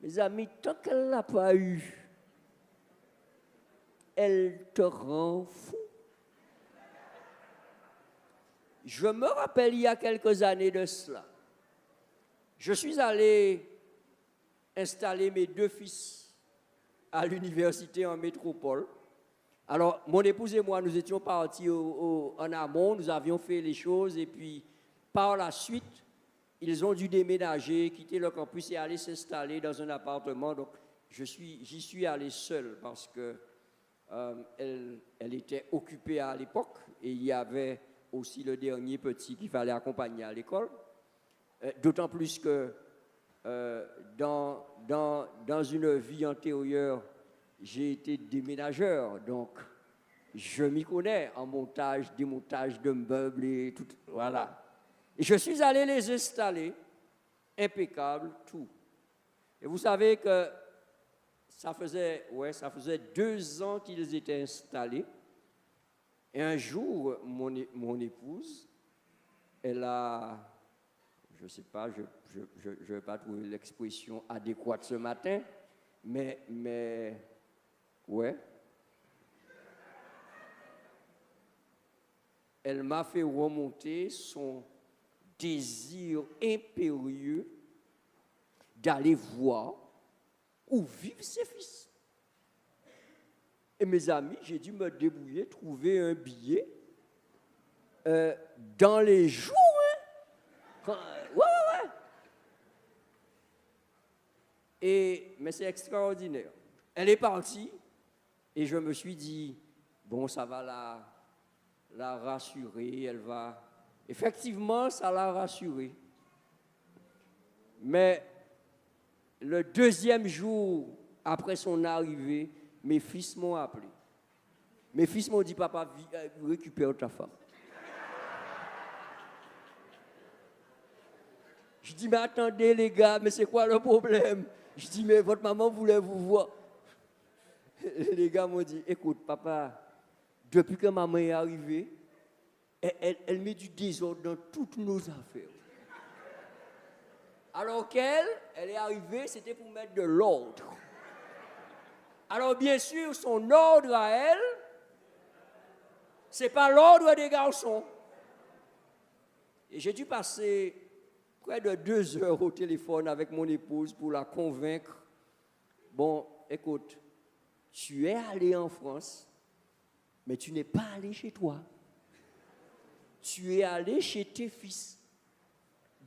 mes amis, tant qu'elle ne l'a pas eu, elle te rend fou. je me rappelle il y a quelques années de cela, je suis allé installer mes 2 fils à l'université en métropole. Alors, mon épouse et moi, nous étions partis en amont, nous avions fait les choses et puis par la suite, ils ont dû déménager, quitter le campus et aller s'installer dans un appartement. Donc, j'y suis allé seul parce que elle était occupée à l'époque et il y avait aussi le dernier petit qu'il fallait accompagner à l'école. D'autant plus que dans une vie antérieure, j'ai été déménageur, donc je m'y connais en montage, démontage de meubles et tout, voilà. Et je suis allé les installer, impeccable, tout. Et vous savez que ça faisait 2 ans qu'ils étaient installés. Et un jour, mon épouse, elle a, je ne sais pas, je ne vais pas trouver l'expression adéquate ce matin, mais ouais. Elle m'a fait remonter son désir impérieux d'aller voir où vivent ses fils. Et mes amis, j'ai dû me débrouiller, trouver un billet dans les jours. Ouais. Mais c'est extraordinaire. Elle est partie et je me suis dit, bon, ça va la rassurer, elle va... Effectivement, ça l'a rassurée. Mais le 2e jour après son arrivée, mes fils m'ont appelé. Mes fils m'ont dit, papa, récupère ta femme. Je dis, mais attendez les gars, mais c'est quoi le problème? Je dis, mais votre maman voulait vous voir. Les gars m'ont dit, écoute papa, depuis que maman est arrivée, elle met du désordre dans toutes nos affaires. Alors qu'elle est arrivée, c'était pour mettre de l'ordre. Alors bien sûr, son ordre à elle, c'est pas l'ordre des garçons. Et j'ai dû passer près de 2 heures au téléphone avec mon épouse pour la convaincre. Bon, écoute, tu es allé en France, mais tu n'es pas allé chez toi. Tu es allé chez tes fils.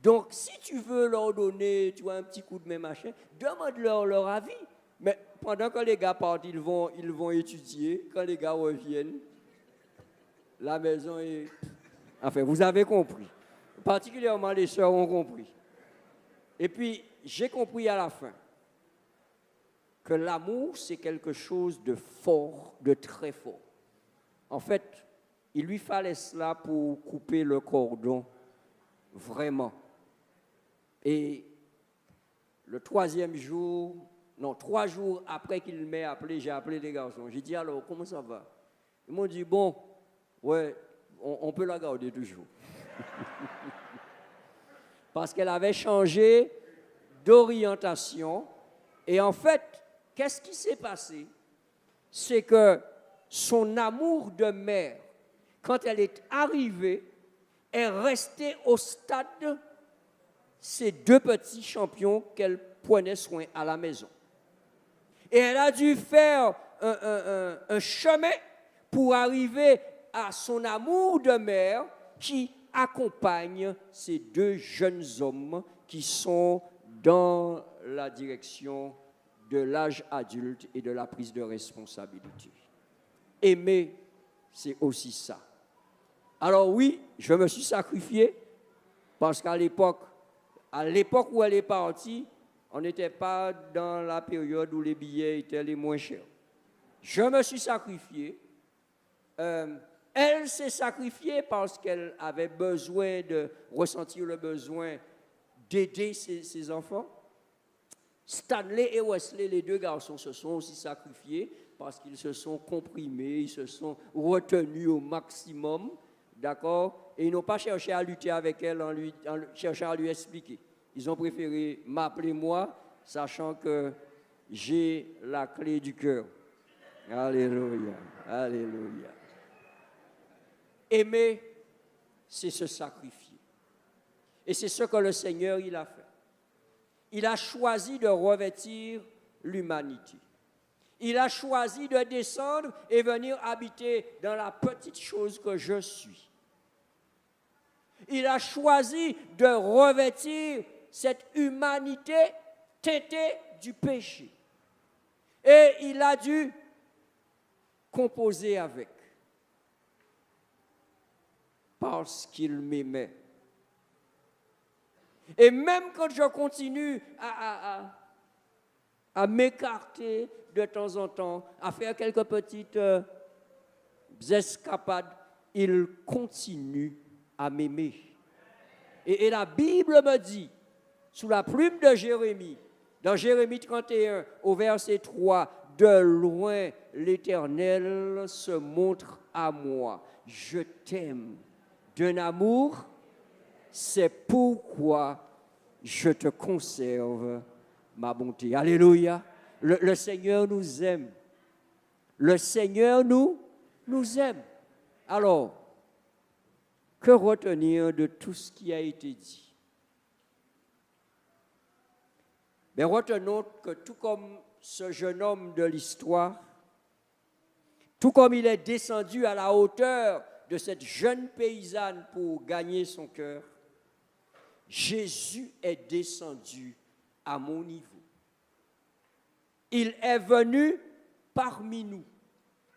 Donc, si tu veux leur donner, tu vois, un petit coup de main, machin, demande-leur leur avis. Mais pendant que les gars partent, ils vont étudier. Quand les gars reviennent, la maison est... Enfin, vous avez compris. Particulièrement les sœurs ont compris. Et puis, j'ai compris à la fin que l'amour, c'est quelque chose de fort, de très fort. En fait, il lui fallait cela pour couper le cordon, vraiment. Et le 3e jour, 3 jours après qu'il m'ait appelé, j'ai appelé les garçons. J'ai dit, alors, comment ça va? Ils m'ont dit, bon, ouais, on peut la garder toujours. Parce qu'elle avait changé d'orientation. Et en fait, qu'est-ce qui s'est passé? C'est que son amour de mère, quand elle est arrivée, est restée au stade ces 2 petits champions qu'elle prenait soin à la maison. Et elle a dû faire un chemin pour arriver à son amour de mère qui accompagne ces 2 jeunes hommes qui sont dans la direction de l'âge adulte et de la prise de responsabilité. Aimer, c'est aussi ça. Alors oui, je me suis sacrifié parce qu'à l'époque où elle est partie, on n'était pas dans la période où les billets étaient les moins chers. Je me suis sacrifié. Elle s'est sacrifiée parce qu'elle avait besoin de ressentir le besoin d'aider ses enfants. Stanley et Wesley, les 2 garçons, se sont aussi sacrifiés parce qu'ils se sont comprimés, ils se sont retenus au maximum, d'accord? Et ils n'ont pas cherché à lutter avec elle en cherchant à lui expliquer. Ils ont préféré m'appeler moi, sachant que j'ai la clé du cœur. Alléluia, alléluia. Aimer, c'est se sacrifier. Et c'est ce que le Seigneur, il a fait. Il a choisi de revêtir l'humanité. Il a choisi de descendre et venir habiter dans la petite chose que je suis. Il a choisi de revêtir cette humanité teintée du péché. Et il a dû composer avec. Parce qu'il m'aimait. Et même quand je continue à m'écarter de temps en temps, à faire quelques petites escapades, il continue à m'aimer. Et la Bible me dit, sous la plume de Jérémie, dans Jérémie 31, au verset 3, « De loin, l'Éternel se montre à moi. Je t'aime d'un amour, c'est pourquoi je te conserve ma bonté. » Alléluia. Le Seigneur nous aime. Le Seigneur nous aime. Alors, que retenir de tout ce qui a été dit? Mais retenons que tout comme ce jeune homme de l'histoire, tout comme il est descendu à la hauteur de cette jeune paysanne pour gagner son cœur, Jésus est descendu à mon niveau. Il est venu parmi nous.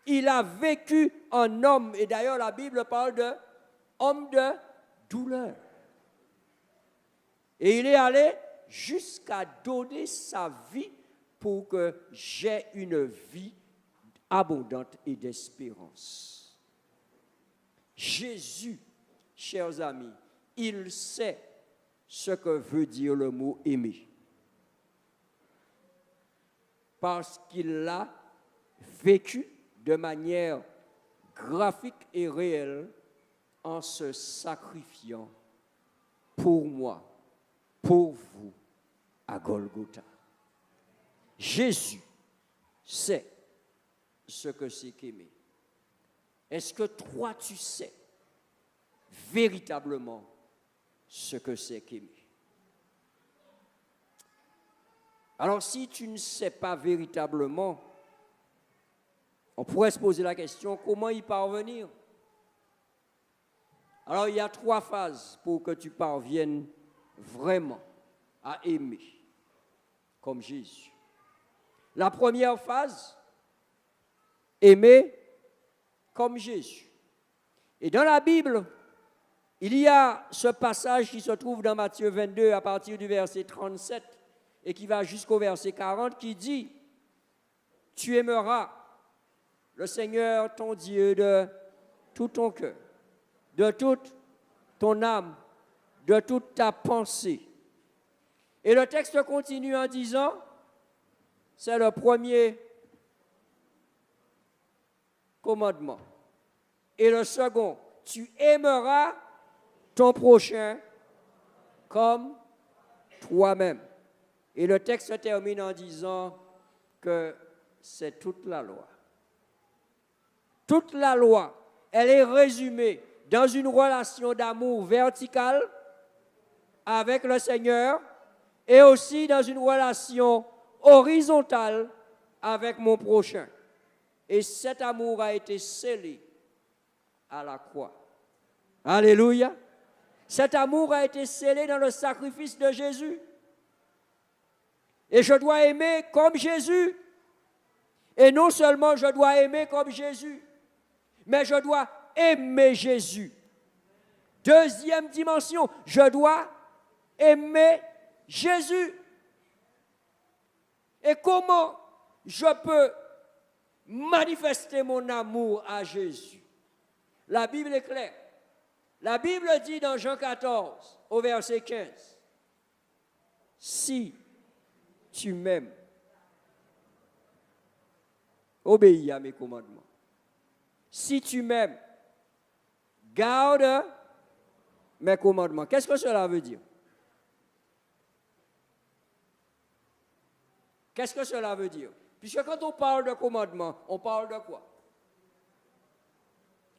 Il a vécu en homme. Et d'ailleurs, la Bible parle d'homme de douleur. Et il est allé jusqu'à donner sa vie pour que j'aie une vie abondante et d'espérance. Jésus, chers amis, il sait ce que veut dire le mot aimer. Parce qu'il l'a vécu de manière graphique et réelle en se sacrifiant pour moi, pour vous, à Golgotha. Jésus sait ce que c'est qu'aimer. Est-ce que toi, tu sais véritablement ce que c'est qu'aimer? Alors, si tu ne sais pas véritablement, on pourrait se poser la question, comment y parvenir? Alors, il y a 3 phases pour que tu parviennes vraiment à aimer comme Jésus. La première phase, aimer comme Jésus. Et dans la Bible, il y a ce passage qui se trouve dans Matthieu 22 à partir du verset 37 et qui va jusqu'au verset 40 qui dit « Tu aimeras le Seigneur ton Dieu de tout ton cœur, de toute ton âme, de toute ta pensée. » Et le texte continue en disant, c'est le premier commandement. Et le second, tu aimeras ton prochain comme toi-même. Et le texte termine en disant que c'est toute la loi. Toute la loi, elle est résumée dans une relation d'amour verticale avec le Seigneur et aussi dans une relation horizontale avec mon prochain. Et cet amour a été scellé à la croix. Alléluia. Cet amour a été scellé dans le sacrifice de Jésus. Et je dois aimer comme Jésus. Et non seulement je dois aimer comme Jésus, mais je dois aimer Jésus. Deuxième dimension, je dois aimer Jésus. Et comment je peux manifester mon amour à Jésus? La Bible est claire. La Bible dit dans Jean 14, au verset 15, « Si tu m'aimes, obéis à mes commandements. Si tu m'aimes, garde mes commandements. » Qu'est-ce que cela veut dire? Qu'est-ce que cela veut dire? Puisque quand on parle de commandements, on parle de quoi?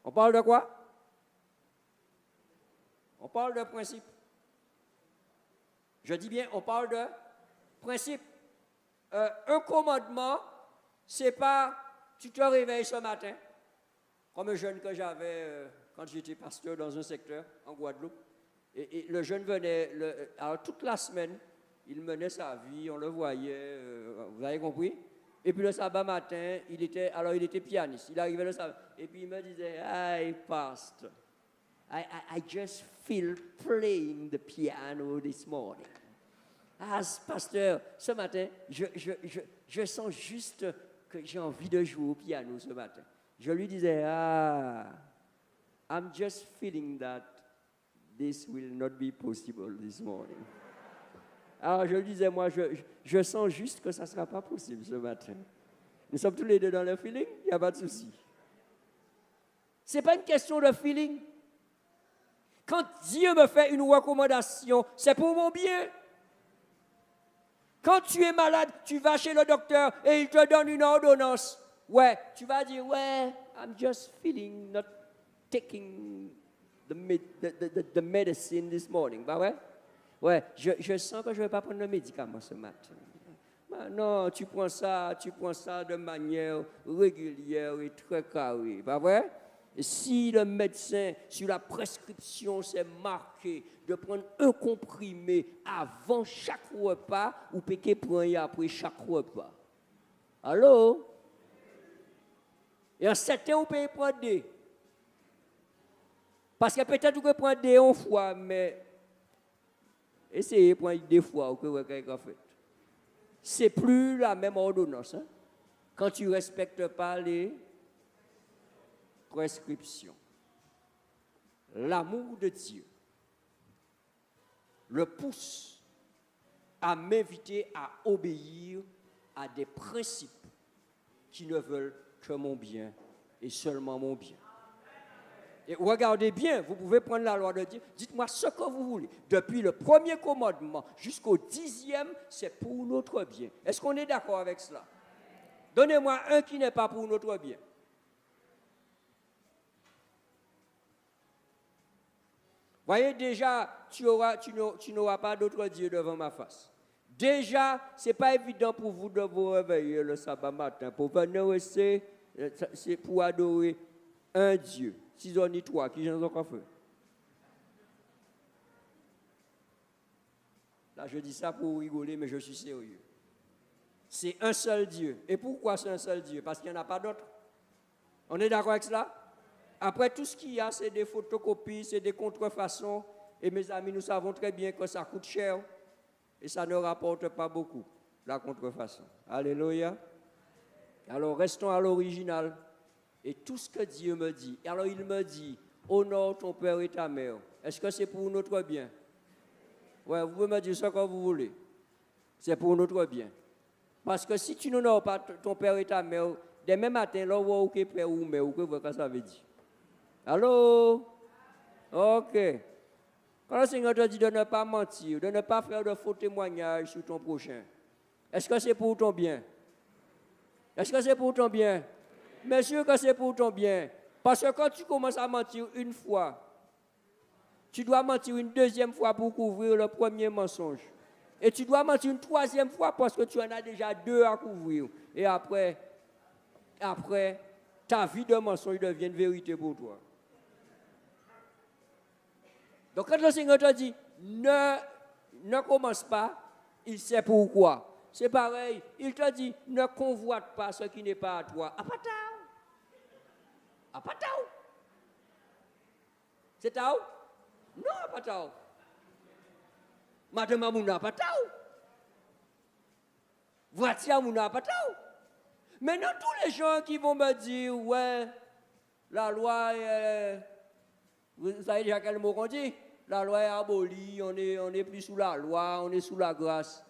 On parle de quoi? parle de principe. Je dis bien, on parle de principe. Un commandement, c'est pas tu te réveilles ce matin, comme un jeune que j'avais quand j'étais pasteur dans un secteur en Guadeloupe. Et le jeune venait, alors toute la semaine, il menait sa vie, on le voyait, vous avez compris? Et puis le sabbat matin, il était pianiste. Il arrivait le sabbat, et puis il me disait, hey, pastor, I just feel playing the piano this morning. Ah, pasteur, ce matin, je sens juste que j'ai envie de jouer au piano ce matin. Je lui disais, I'm just feeling that this will not be possible this morning. Alors je lui disais, moi, je sens juste que ça ne sera pas possible ce matin. Nous sommes tous les deux dans le feeling, il n'y a pas de souci. Ce n'est pas une question de feeling. Quand Dieu me fait une recommandation, c'est pour mon bien. Quand tu es malade, tu vas chez le docteur et il te donne une ordonnance. Ouais, tu vas dire, ouais, I'm just feeling not taking the medicine this morning. Bah ouais? Ouais, je sens que je ne vais pas prendre le médicament ce matin. Bah non, tu prends ça de manière régulière et très carrée. Bah ouais? Et si le médecin, sur la prescription, c'est marqué de prendre un comprimé avant chaque repas ou péquer prendre après chaque repas. Allô? Et en certains, on peut prendre des. Parce que peut-être vous pouvez prendre des une fois, mais essayez de prendre deux fois ou que vous avez fait. C'est plus la même ordonnance. Hein? Quand tu ne respectes pas les prescriptions. L'amour de Dieu le pousse à m'inviter à obéir à des principes qui ne veulent que mon bien et seulement mon bien. Et regardez bien, vous pouvez prendre la loi de Dieu, dites-moi ce que vous voulez. Depuis le premier commandement jusqu'au 10e, c'est pour notre bien. Est-ce qu'on est d'accord avec cela? Donnez-moi un qui n'est pas pour notre bien. Voyez, déjà, tu n'auras pas d'autre Dieu devant ma face. Déjà, ce n'est pas évident pour vous de vous réveiller le sabbat matin. Pour venir rester, c'est pour adorer un Dieu. Si on y trois, qui j'en ai encore fait. Là, je dis ça pour rigoler, mais je suis sérieux. C'est un seul Dieu. Et pourquoi c'est un seul Dieu? Parce qu'il n'y en a pas d'autre. On est d'accord avec cela? Après, tout ce qu'il y a, c'est des photocopies, c'est des contrefaçons. Et mes amis, nous savons très bien que ça coûte cher. Et ça ne rapporte pas beaucoup, la contrefaçon. Alléluia. Alors, restons à l'original. Et tout ce que Dieu me dit. Alors, il me dit, honore ton père et ta mère. Est-ce que c'est pour notre bien? Ouais, vous pouvez me dire ce que vous voulez. C'est pour notre bien. Parce que si tu n'honores pas ton père et ta mère, demain matin, là, vous voyez père ou mère, vous voyez ce que ça veut dire. Allô? OK. Quand le Seigneur te dit de ne pas mentir, de ne pas faire de faux témoignages sur ton prochain, est-ce que c'est pour ton bien? Est-ce que c'est pour ton bien? Bien sûr que c'est pour ton bien. Parce que quand tu commences à mentir une fois, tu dois mentir une deuxième fois pour couvrir le premier mensonge. Et tu dois mentir une troisième fois parce que tu en as déjà deux à couvrir. Et après, ta vie de mensonge devient une vérité pour toi. Donc quand le Seigneur te dit, ne commence pas, il sait pourquoi. C'est pareil, il te dit, ne convoite pas ce qui n'est pas à toi. Apatao. Apatao. C'est tao? Non, apatao. Madame Amouna apatao. Voici Amouna apatao. Maintenant, tous les gens qui vont me dire, ouais, la loi est... Vous savez déjà quel mot qu'on dit? La loi est abolie, on est plus sous la loi, on est sous la grâce.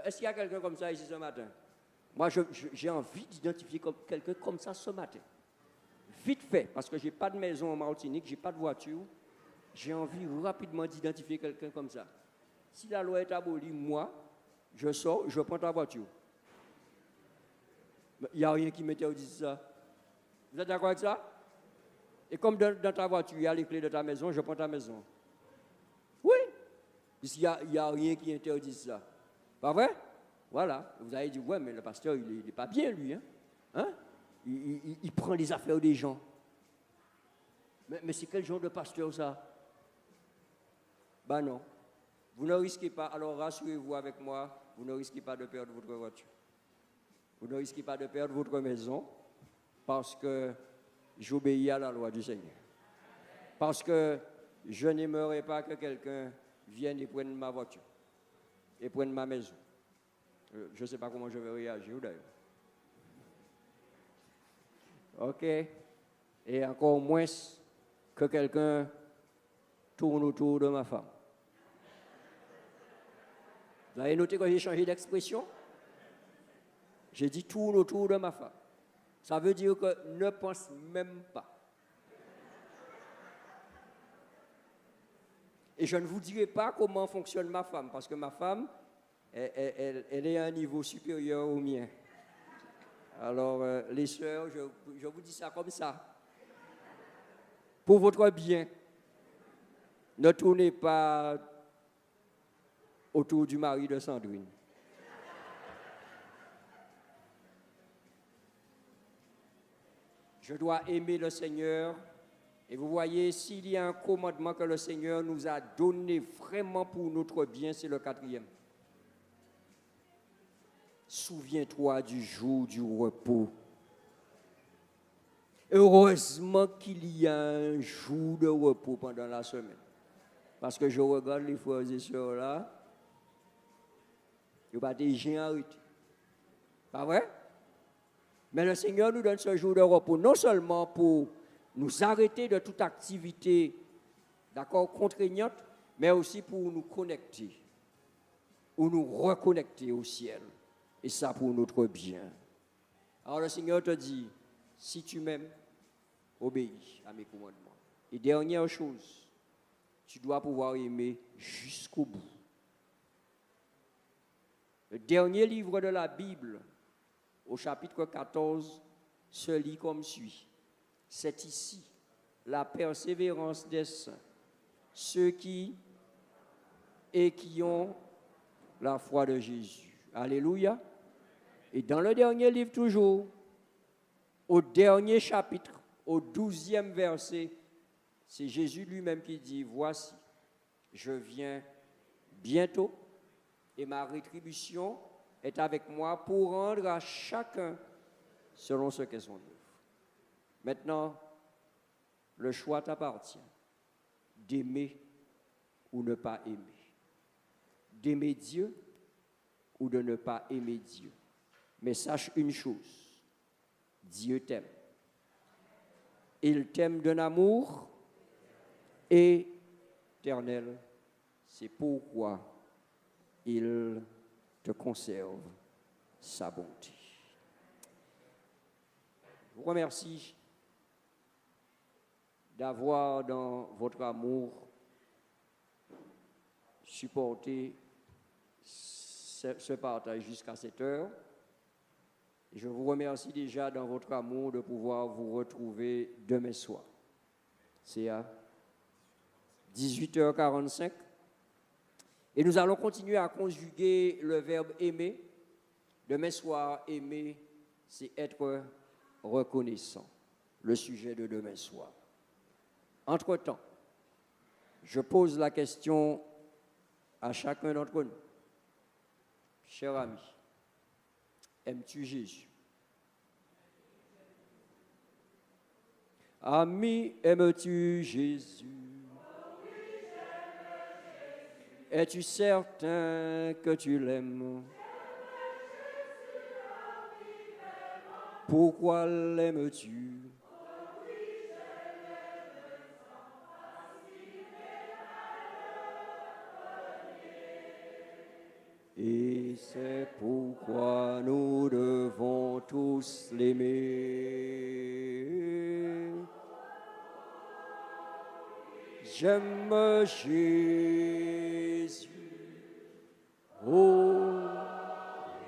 Est-ce qu'il y a quelqu'un comme ça ici ce matin? Moi, j'ai envie d'identifier quelqu'un comme ça ce matin. Vite fait, parce que je n'ai pas de maison en Martinique, je n'ai pas de voiture. J'ai envie rapidement d'identifier quelqu'un comme ça. Si la loi est abolie, moi, je sors, je prends ta voiture. Il n'y a rien qui m'interdit ça. Vous êtes d'accord avec ça? Et comme dans ta voiture, il y a les clés de ta maison, je prends ta maison. puisqu'il n'y a rien qui interdit ça. Pas vrai? Voilà. Vous avez dit, ouais, mais le pasteur, il n'est pas bien, lui. Hein? Il prend les affaires des gens. Mais c'est quel genre de pasteur, ça? Ben non. Vous ne risquez pas, alors rassurez-vous avec moi, vous ne risquez pas de perdre votre voiture. Vous ne risquez pas de perdre votre maison parce que j'obéis à la loi du Seigneur. Parce que je n'aimerais pas que quelqu'un vienne et prenne ma voiture et prenne ma maison. Je ne sais pas comment je vais réagir d'ailleurs. OK? Et encore moins que quelqu'un tourne autour de ma femme. Vous avez noté que j'ai changé d'expression? J'ai dit tourne autour de ma femme. Ça veut dire que ne pense même pas. Et je ne vous dirai pas comment fonctionne ma femme, parce que ma femme, elle est à un niveau supérieur au mien. Alors, les sœurs, je vous dis ça comme ça. Pour votre bien, ne tournez pas autour du mari de Sandrine. Je dois aimer le Seigneur. Et vous voyez, s'il y a un commandement que le Seigneur nous a donné vraiment pour notre bien, c'est le 4e. Souviens-toi du jour du repos. Heureusement qu'il y a un jour de repos pendant la semaine. Parce que je regarde les frères et sœurs là, ils n'ont pas déjà arrêté. Pas vrai? Mais le Seigneur nous donne ce jour de repos, non seulement pour nous arrêter de toute activité, d'accord, contraignante, mais aussi pour nous connecter, ou nous reconnecter au ciel. Et ça pour notre bien. Alors le Seigneur te dit, si tu m'aimes, obéis à mes commandements. Et dernière chose, tu dois pouvoir aimer jusqu'au bout. Le dernier livre de la Bible, au chapitre 14, se lit comme suit. C'est ici la persévérance des saints, ceux qui ont la foi de Jésus. Alléluia. Et dans le dernier livre toujours, au dernier chapitre, au 12e verset, c'est Jésus lui-même qui dit, voici, je viens bientôt et ma rétribution est avec moi pour rendre à chacun selon ce qu'est son œuvre. Maintenant, le choix t'appartient d'aimer ou ne pas aimer, d'aimer Dieu ou de ne pas aimer Dieu. Mais sache une chose, Dieu t'aime. Il t'aime d'un amour éternel. C'est pourquoi il te conserve sa bonté. Je vous remercie d'avoir dans votre amour supporté ce partage jusqu'à cette heure. Et je vous remercie déjà dans votre amour de pouvoir vous retrouver demain soir. C'est à 18h45. Et nous allons continuer à conjuguer le verbe aimer. Demain soir, aimer, c'est être reconnaissant. Le sujet de demain soir. Entre-temps, je pose la question à chacun d'entre nous. Cher ami, aimes-tu Jésus? Ami, aimes-tu Jésus? Es-tu certain que tu l'aimes? Pourquoi l'aimes-tu? Et c'est pourquoi nous devons tous l'aimer. J'aime Jésus. Oh,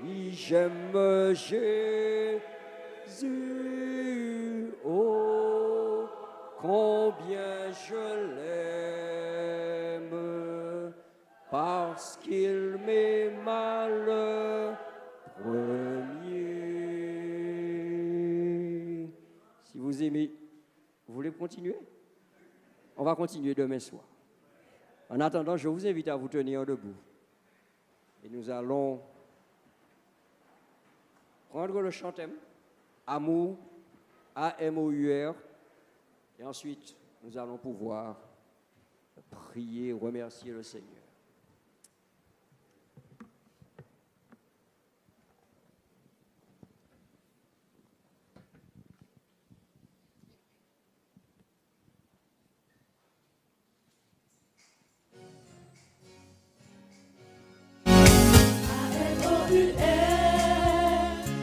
oui, j'aime Jésus. Oh, combien je l'aime. parce qu'il m'aima le premier. Si vous aimez, vous voulez continuer? On va continuer demain soir. En attendant, je vous invite à vous tenir debout. Et nous allons prendre le chant thème, Amour, A-M-O-U-R, et ensuite, nous allons pouvoir prier, remercier le Seigneur.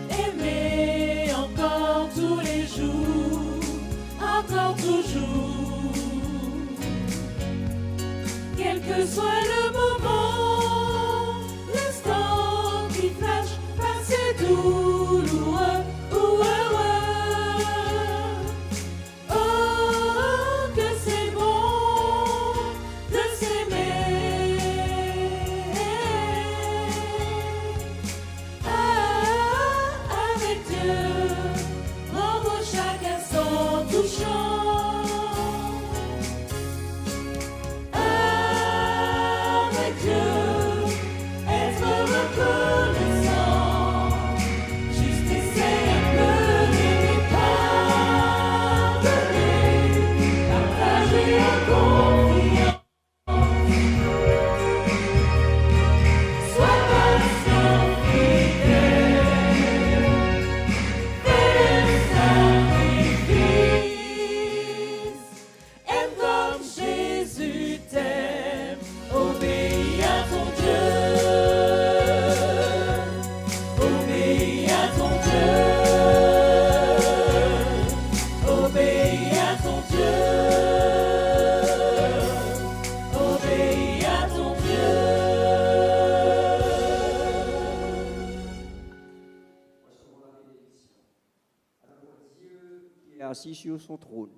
Aimer encore tous les jours, encore toujours, quel que soit le moment, l'instant qui flash, passé douloureux ou heureux. Oh, que c'est bon de s'aimer. Avec Dieu, rendre chaque instant touchant. Avec Dieu, être reconnaissant. Juste essayer un peu d'aimer, pardonner, partager en confiance. Sois patient, fidèle, fais le sacrifice. Aime comme Jésus t'aime, obéis à ton Dieu. Obéis à ton Dieu. Obéis à ton Dieu. Obéis à ton Dieu. Qui est assis sur son trône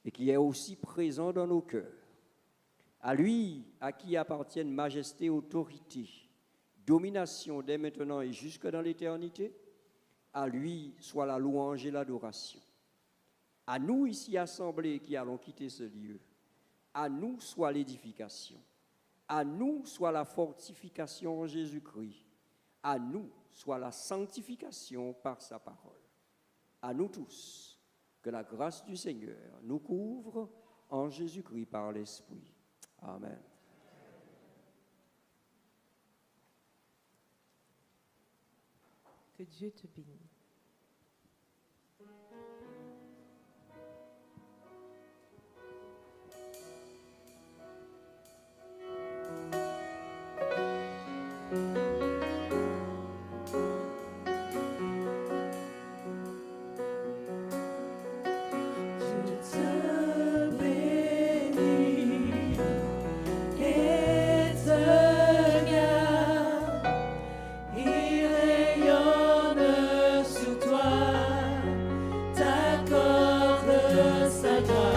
et qui est aussi présent dans nos cœurs. À lui, à qui appartiennent majesté, autorité, domination dès maintenant et jusque dans l'éternité, à lui soit la louange et l'adoration. À nous ici assemblés qui allons quitter ce lieu, à nous soit l'édification, à nous soit la fortification en Jésus-Christ, à nous soit la sanctification par sa parole. À nous tous, que la grâce du Seigneur nous couvre en Jésus-Christ par l'Esprit. Amen. Que Dieu te bénisse. Je te bénis et te garde, il rayonne sur toi, t'accorde sa grâce.